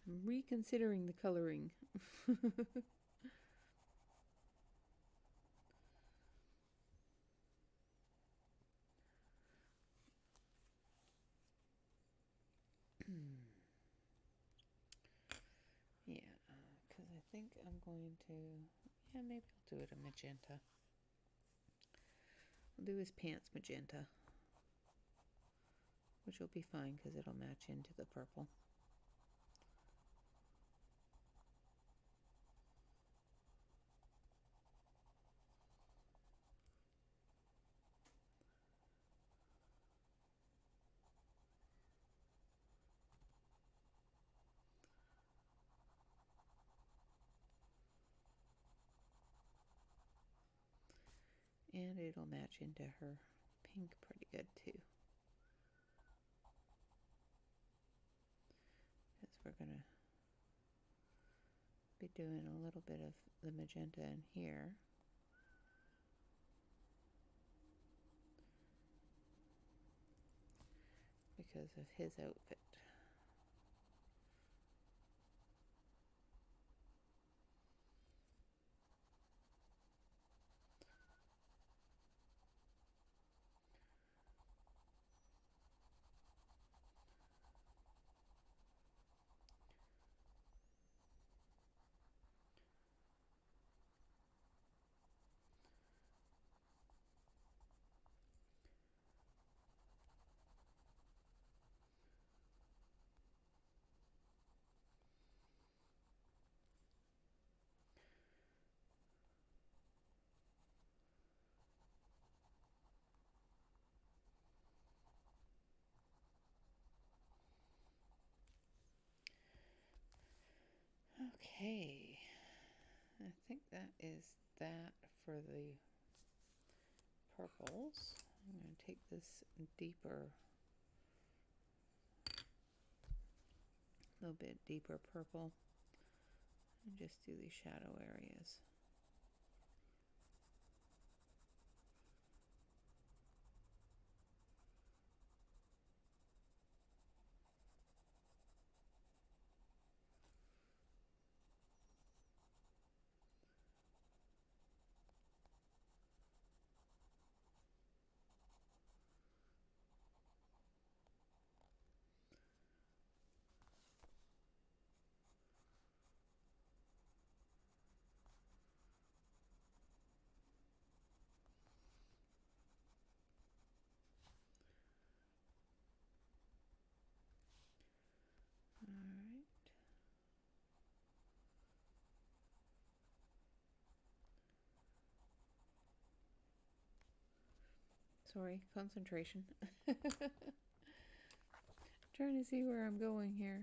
I'm reconsidering the coloring. Yeah, because I think I'm going to, yeah, maybe I'll do it a magenta. I'll do his pants magenta, which will be fine because it'll match into the purple. And it'll match into her pink pretty good too. Because we're going to be doing a little bit of the magenta in here. Because of his outfit. Okay, I think that is that for the purples. I'm going to take this deeper, a little bit deeper purple, and just do these shadow areas. Alright. Sorry, concentration. Trying to see where I'm going here.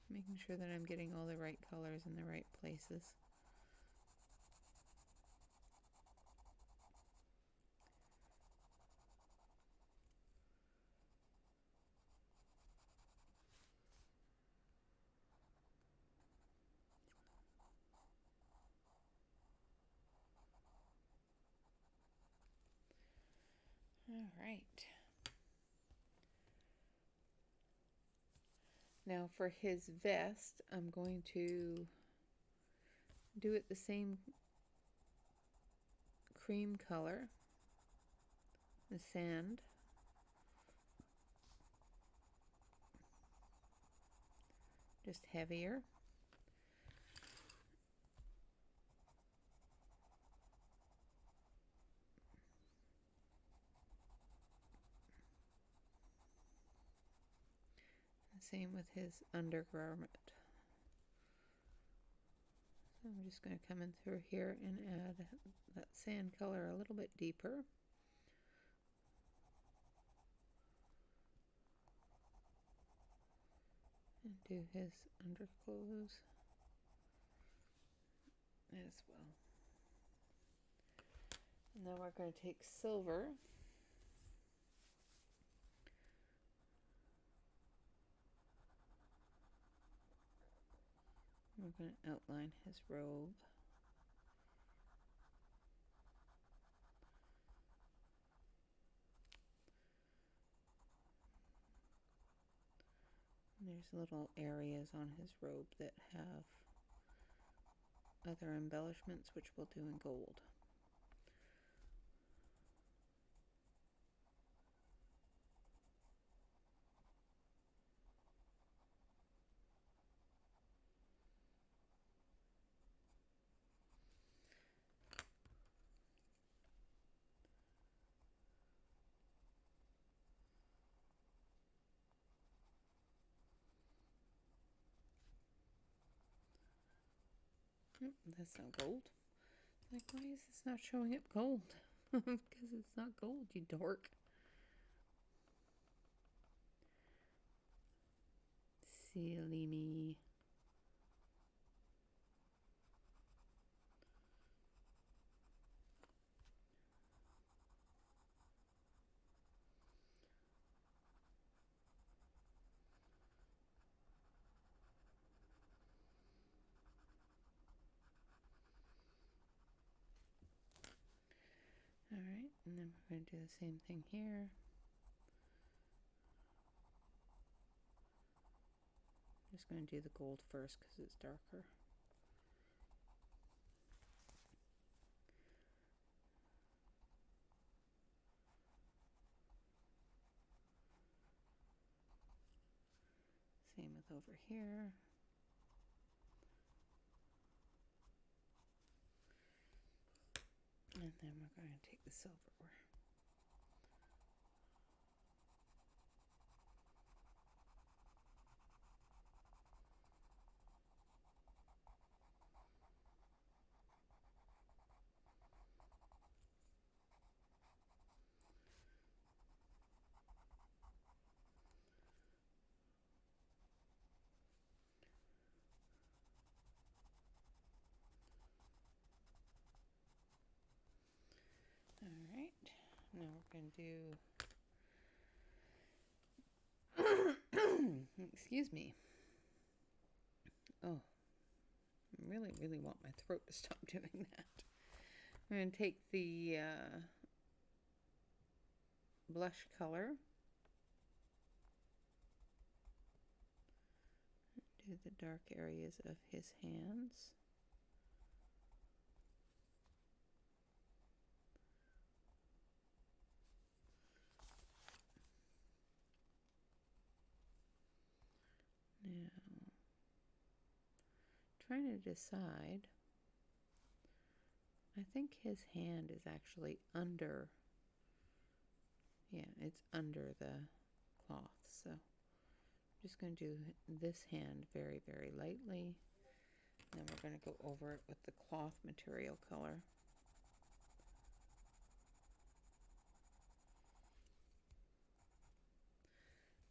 Making sure that I'm getting all the right colors in the right places. All right. Now for his vest, I'm going to do it the same cream color, the sand. Just heavier. Same with his undergarment. So I'm just going to come in through here and add that sand color a little bit deeper. And do his underclothes as well. And then we're going to take silver We're going to outline his robe. There's little areas on his robe that have other embellishments, which we'll do in gold. That's not gold. Like, why is this not showing up gold? Because it's not gold, you dork. Silly me. Alright, and then we're going to do the same thing here. Just going to do the gold first because it's darker. Same with over here. And then we're going to take the silverware. Alright, now we're going to do, excuse me. Oh, I really want my throat to stop doing that. I'm going to take the blush color, do the dark areas of his hands. Now, trying to decide, I think his hand is actually under, yeah, it's under the cloth, so I'm just going to do this hand very lightly, and then we're going to go over it with the cloth material color.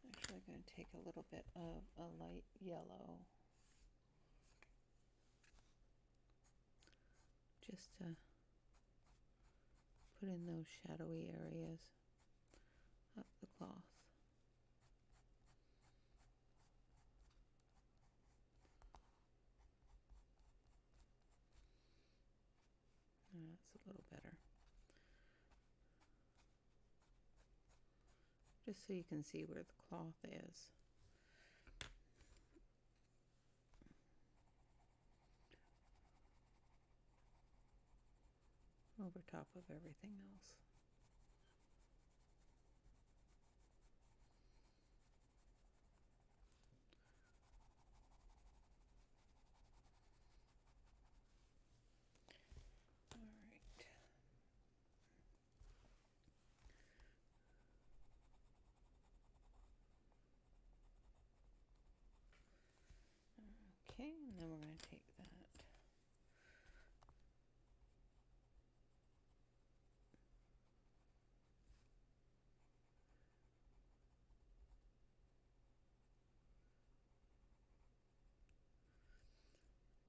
Actually, I'm going to take a little bit of a light yellow just to put in those shadowy areas up the cloth. That's a little better. Just so you can see where the cloth is. Over top of everything else. Okay, and then we're going to take that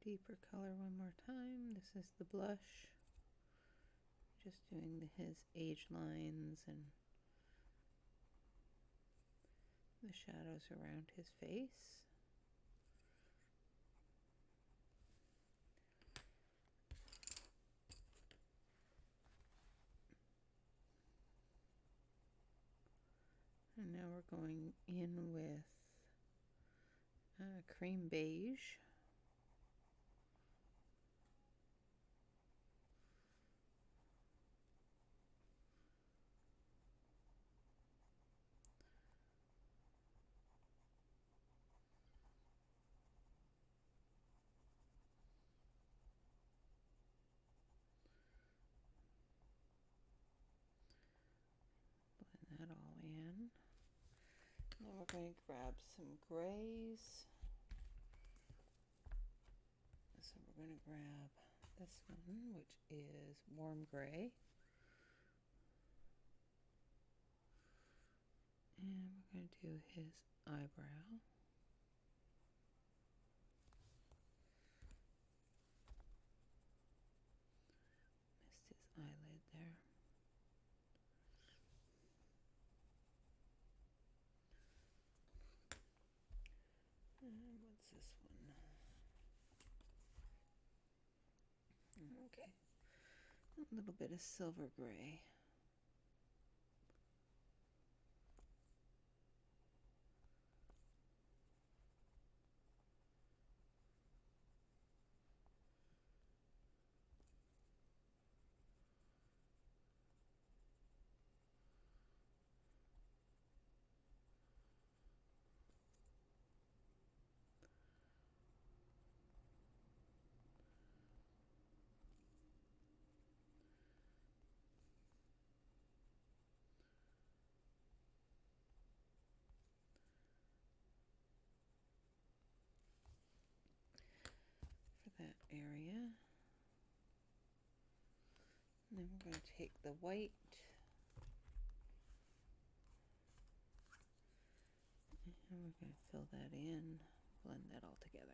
deeper color one more time. This is the blush. Just doing his age lines and the shadows around his face. And now we're going in with cream beige. Blend that all in. Now we're going to grab some grays. So we're going to grab this one, which is warm gray. And we're going to do his eyebrow. Missed his eyelid there. And what's this one? Okay. A little bit of silver gray. For that area. And then we're going to take the white and we're going to fill that in, blend that all together.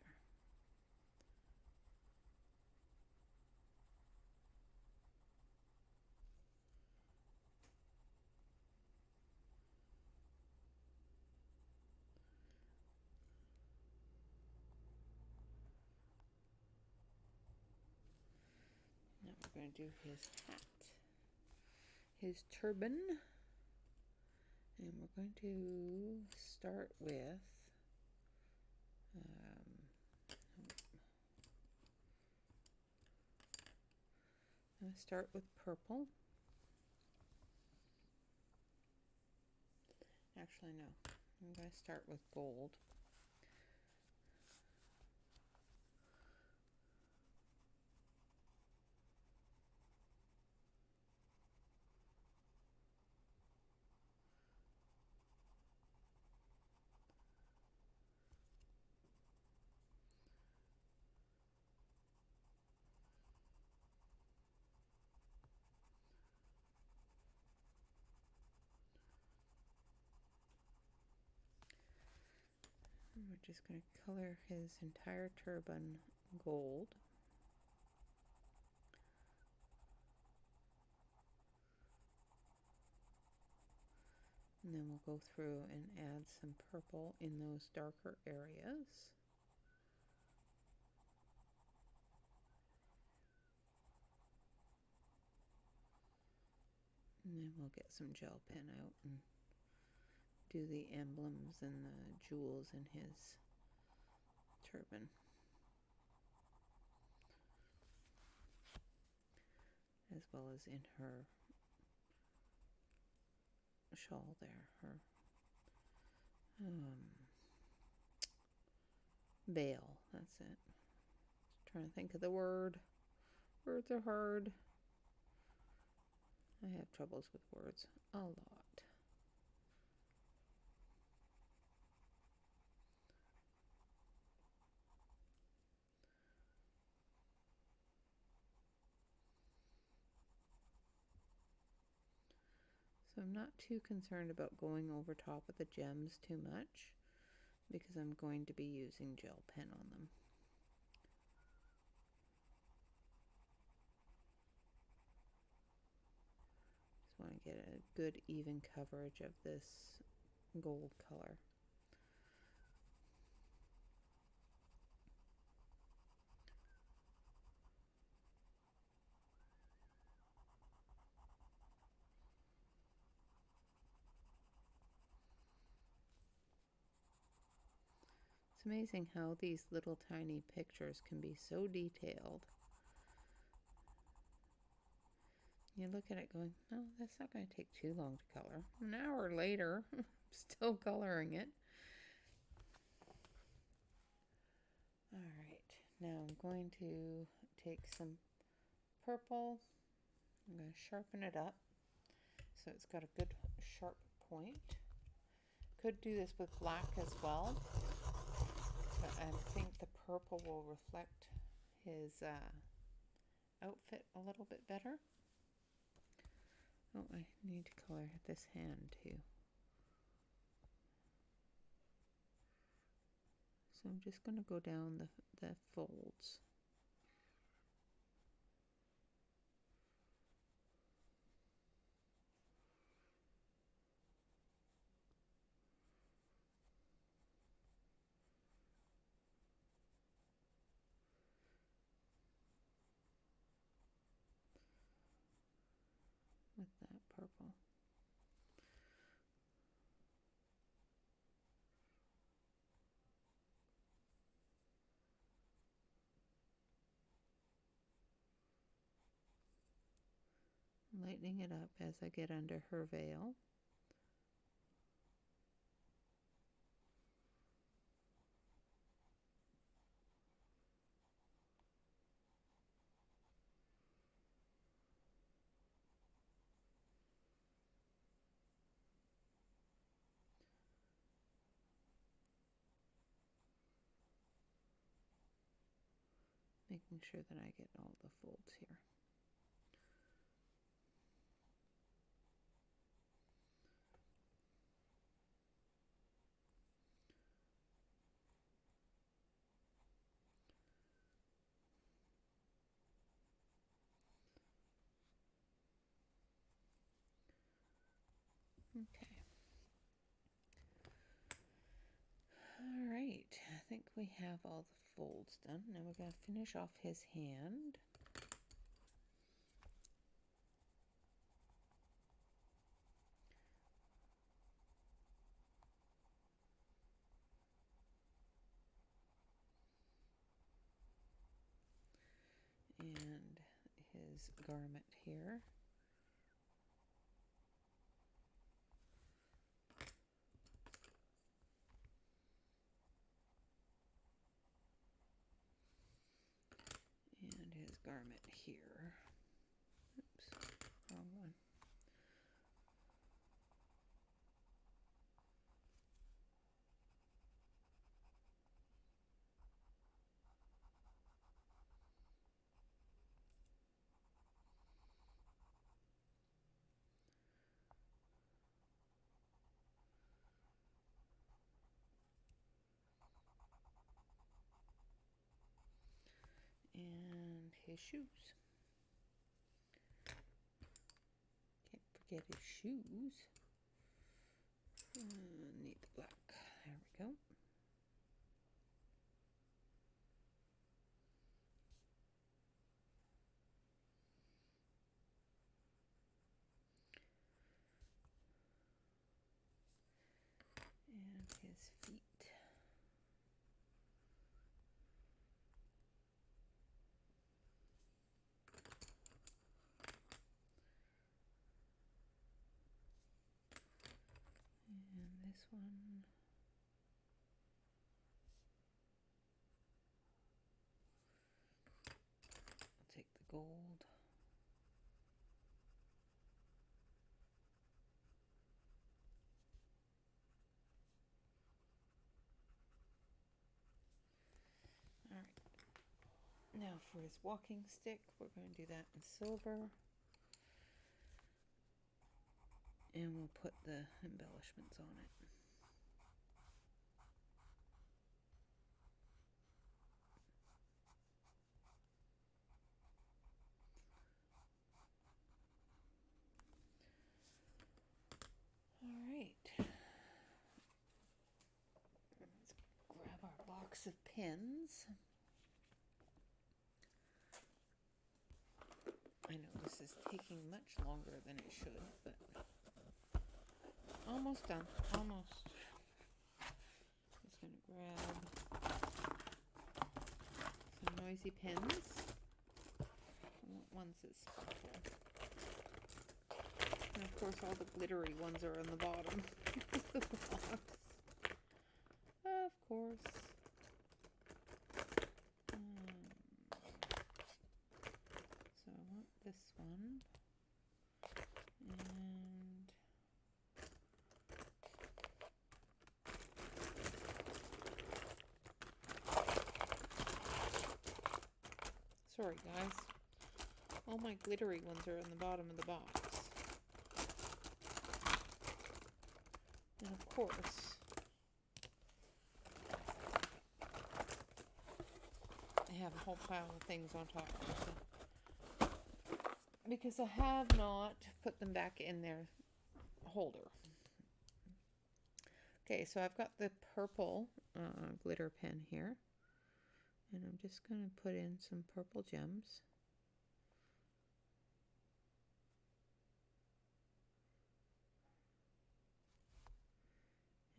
Now we're going to do his hat, his turban, and we're going to start with purple. Actually, no. I'm going to start with gold. And we're just going to color his entire turban gold. And then we'll go through and add some purple in those darker areas. And then we'll get some gel pen out and do the emblems and the jewels in his turban. As well as in her shawl there, her veil, that's it. Just trying to think of the word. Words are hard. I have troubles with words a lot. So I'm not too concerned about going over top of the gems too much because I'm going to be using gel pen on them. Just want to get a good even coverage of this gold color. It's amazing how these little tiny pictures can be so detailed. You look at it going, no, that's not going to take too long to color. An hour later, still coloring it. All right, now I'm going to take some purple. I'm going to sharpen it up so it's got a good sharp point. Could do this with black as well, but I think the purple will reflect his outfit a little bit better. Oh, I need to color this hand too. So I'm just going to go down the folds. With that purple. Lightening it up as I get under her veil. Making sure that I get all the folds here. Okay. All right, I think we have all the folds done. Now we're going to finish off his hand. And his garment here. And his garment here. Oops, wrong one. And his shoes. Can't forget his shoes. Need the black. There we go. And his feet. And this one. I'll take the gold. All right. Now for his walking stick, we're going to do that in silver. And we'll put the embellishments on it. All right. Let's grab our box of pins. I know this is taking much longer than it should, but almost done. Almost. Just going to grab noisy pins. Ones that sparkle. And of course all the glittery ones are on the bottom of the box. Of course. So I want this one. And sorry guys, all my glittery ones are on the bottom of the box. And of course, I have a whole pile of things on top because I have not put them back in their holder. Okay, so I've got the purple glitter pen here, and I'm just going to put in some purple gems.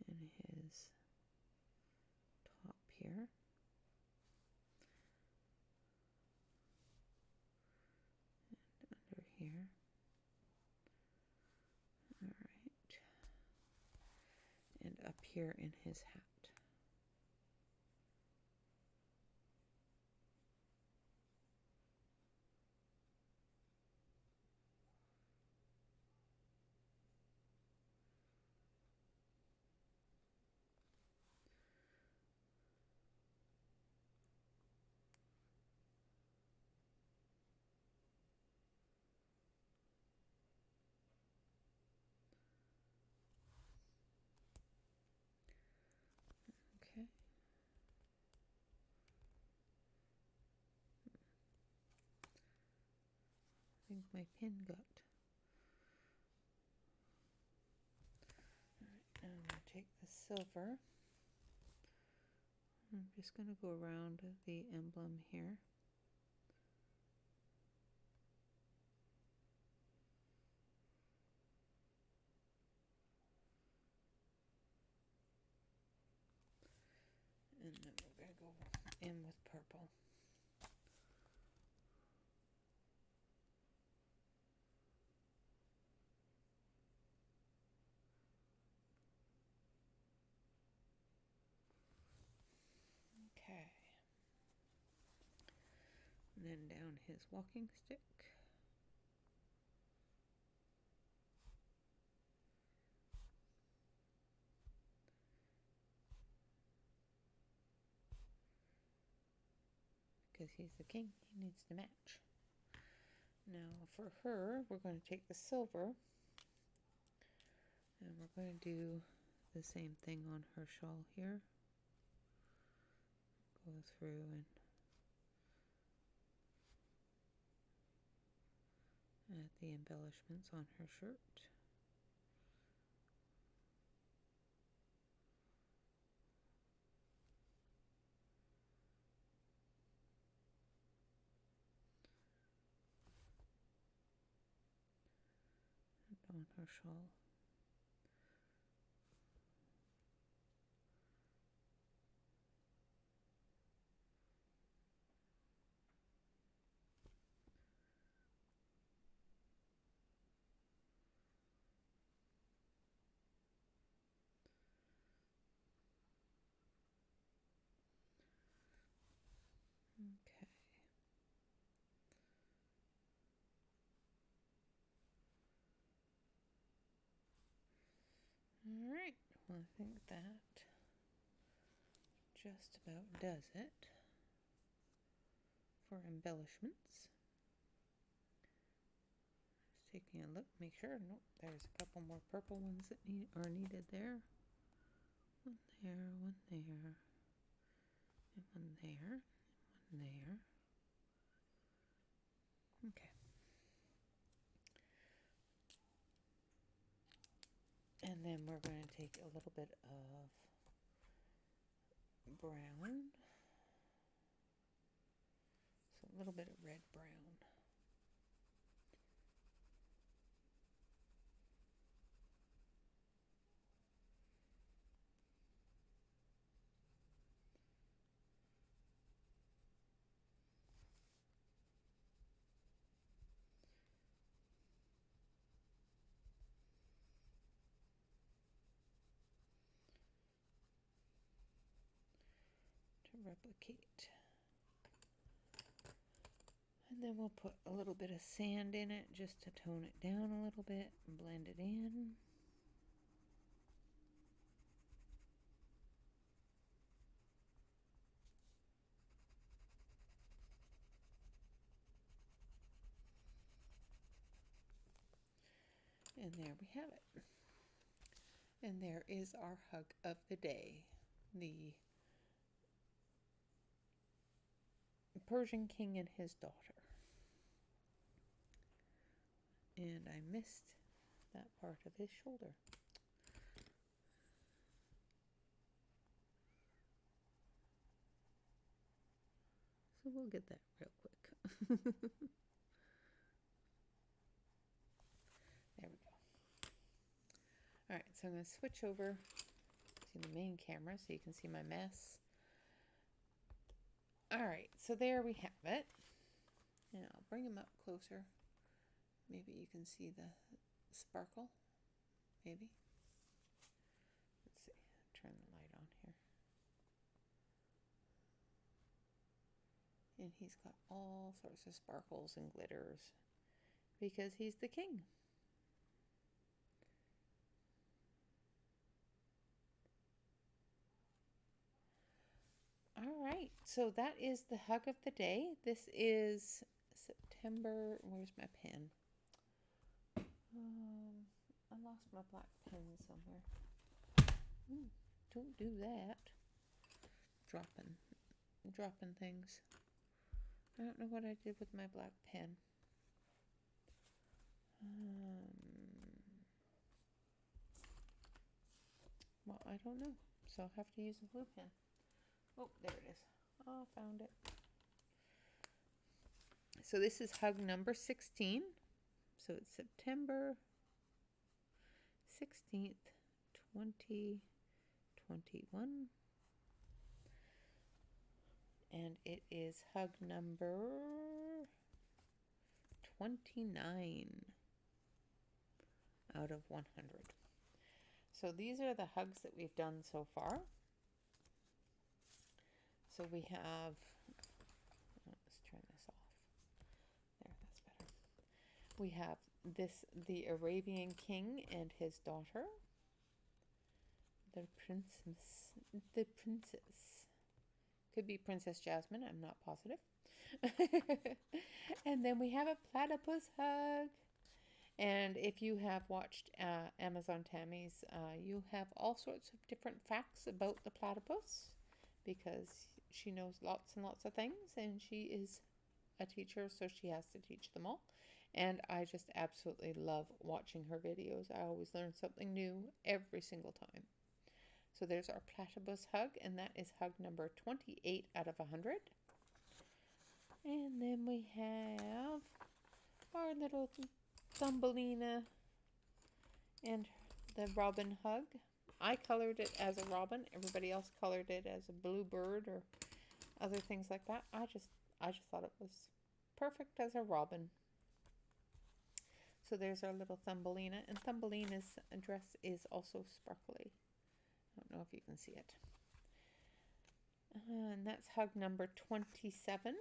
In his top here. And under here. All right. And up here in his hat. Okay. I think my pin got. All right, I'm going to take the silver. I'm just going to go around the emblem here. And then we're going to go in with purple. Okay. And then down his walking stick. Because he's the king, he needs to match. Now for her, we're going to take the silver and we're going to do the same thing on her shawl here. Go through and add the embellishments on her shirt. And on her shawl. Okay. All right. Well, I think that just about does it for embellishments. Just taking a look, make sure. Nope, there's a couple more purple ones that are needed there. One there, one there, and one there, and one there. Okay. And then we're going to take a little bit of brown. So a little bit of red brown. replicate. And then we'll put a little bit of sand in it just to tone it down a little bit and blend it in. And there we have it. And there is our hug of the day. The Persian king and his daughter. And I missed that part of his shoulder. So we'll get that real quick. There we go. All right, so I'm going to switch over to the main camera so you can see my mess. All right, so there we have it. And I'll bring them up closer. Maybe you can see the sparkle. Maybe. Let's see. Turn the light on here. And he's got all sorts of sparkles and glitters because he's the king. All right, so that is the hug of the day. This is September. Where's my pen? I lost my black pen somewhere. Don't do that. Dropping things. I don't know what I did with my black pen. Well, I don't know. So I'll have to use a blue pen. Oh, there it is. Oh, found it. So this is hug number 16. So it's September 16th, 2021. And it is hug number 29 out of 100. So these are the hugs that we've done so far. So we have, let's turn this off. There, that's better. We have the Arabian king and his daughter. The princess. Could be Princess Jasmine, I'm not positive. And then we have a platypus hug. And if you have watched Amazon Tammy's, you have all sorts of different facts about the platypus because she knows lots and lots of things and she is a teacher, so she has to teach them all. And I just absolutely love watching her videos. I always learn something new every single time. So there's our platypus hug, and that is hug number 28 out of 100. And then we have our little Thumbelina and the robin hug. I colored it as a robin. Everybody else colored it as a blue bird or other things like that. I just thought it was perfect as a robin. So there's our little Thumbelina, and Thumbelina's dress is also sparkly. I don't know if you can see it. And that's hug number 27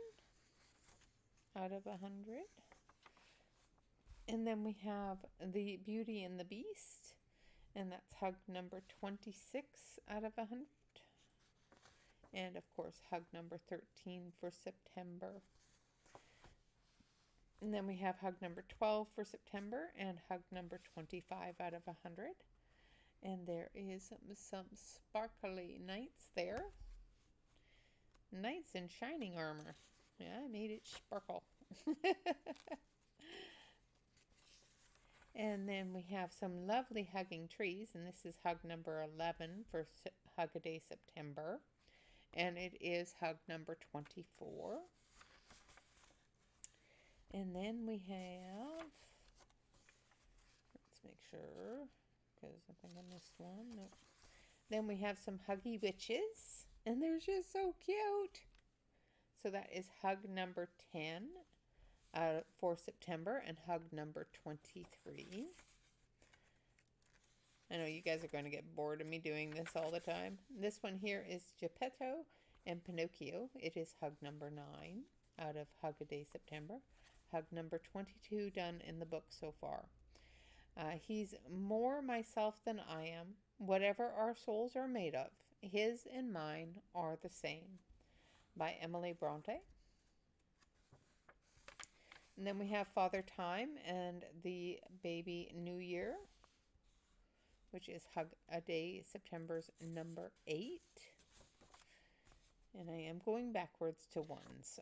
out of 100. And then we have the Beauty and the Beast, and that's hug number 26 out of 100. And of course, hug number 13 for September. And then we have hug number 12 for September and hug number 25 out of 100. And there is some sparkly knights there. Knights in shining armor. Yeah, I made it sparkle. And then we have some lovely hugging trees. And this is hug number 11 for Hug-A-Day September. And it is hug number 24. And then we have, let's make sure, because I think I missed one. Nope. Then we have some Huggy Witches, and they're just so cute. So that is hug number 10 for September and hug number 23. I know you guys are going to get bored of me doing this all the time. This one here is Geppetto And Pinocchio, it is hug number 9 out of Hug a Day September. Hug number 22 done in the book so far. He's more myself than I am. Whatever our souls are made of, his and mine are the same. By Emily Bronte. And then we have Father Time and the Baby New Year, which is Hug a Day September's number 8. And I am going backwards to 1. So,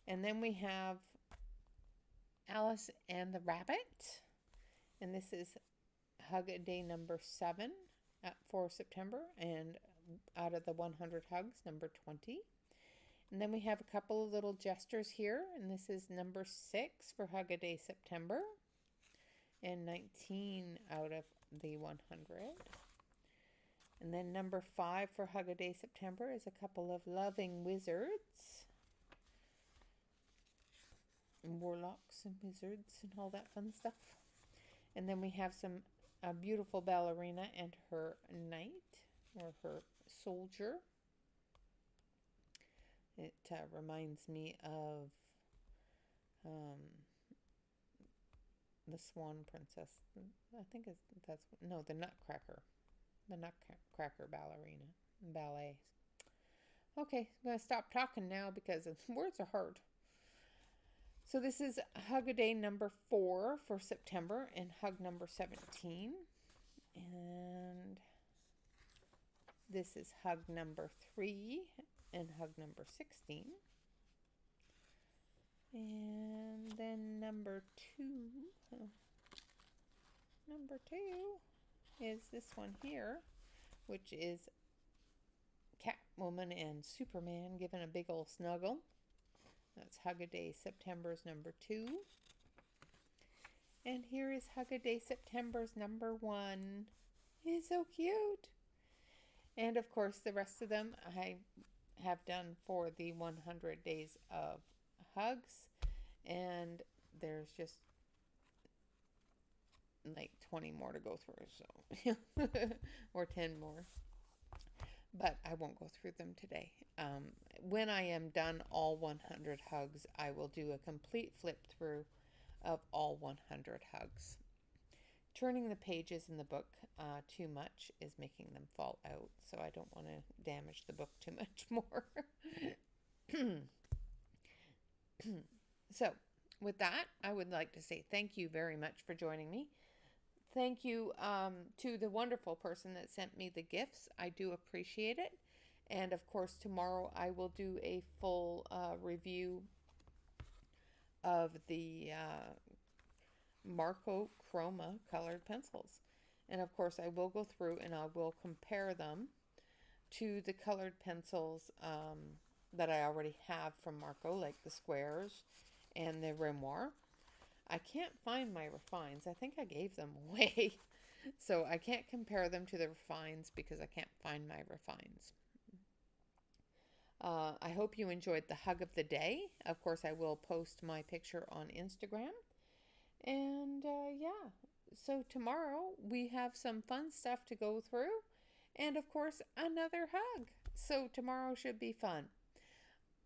and then we have Alice and the Rabbit. And this is Hug a Day number 7 for September. And out of the 100 hugs, number 20. And then we have a couple of little gestures here. And this is number 6 for Hug a Day September. And 19 out of the 100. And then number 5 for Hug a Day September is a couple of loving wizards. And warlocks and wizards and all that fun stuff. And then we have a beautiful ballerina and her knight, or her soldier. It reminds me of the Swan Princess. I think that's no, the Nutcracker. The Nutcracker ballerina ballet. Okay, I'm going to stop talking now because words are hard. So this is Hug a Day number 4 for September and hug number 17. And this is hug number 3 and hug number 16. And then number 2. Number 2 is this one here, which is Catwoman and Superman giving a big old snuggle. That's Hug a Day September's number 2. And here is Hug a Day September's number 1. It's so cute. And of course the rest of them I have done for the 100 days of hugs. And there's just like 20 more to go through, so or 10 more, but I won't go through them today. When I am done all 100 hugs, I will do a complete flip through of all 100 hugs. Turning the pages in the book too much is making them fall out, so I don't want to damage the book too much more. So with that, I would like to say thank you very much for joining me. Thank you to the wonderful person that sent me the gifts. I do appreciate it. And of course, tomorrow I will do a full review of the Marco Chroma colored pencils. And of course, I will go through and I will compare them to the colored pencils that I already have from Marco, like the squares and the Renoir. I can't find my refines. I think I gave them away. So I can't compare them to the refines because I can't find my refines. I hope you enjoyed the hug of the day. Of course, I will post my picture on Instagram. And yeah, so tomorrow we have some fun stuff to go through. And of course, another hug. So tomorrow should be fun.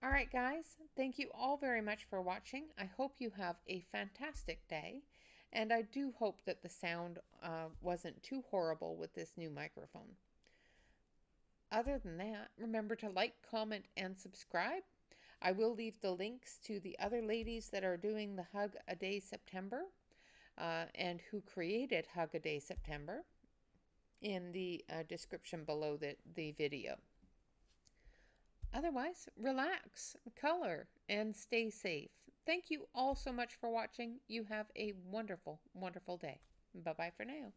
All right, guys, thank you all very much for watching. I hope you have a fantastic day, and I do hope that the sound wasn't too horrible with this new microphone. Other than that, remember to like, comment, and subscribe. I will leave the links to the other ladies that are doing the Hug a Day September and who created Hug a Day September in the description below the video. Otherwise, relax, color, and stay safe. Thank you all so much for watching. You have a wonderful, wonderful day. Bye-bye for now.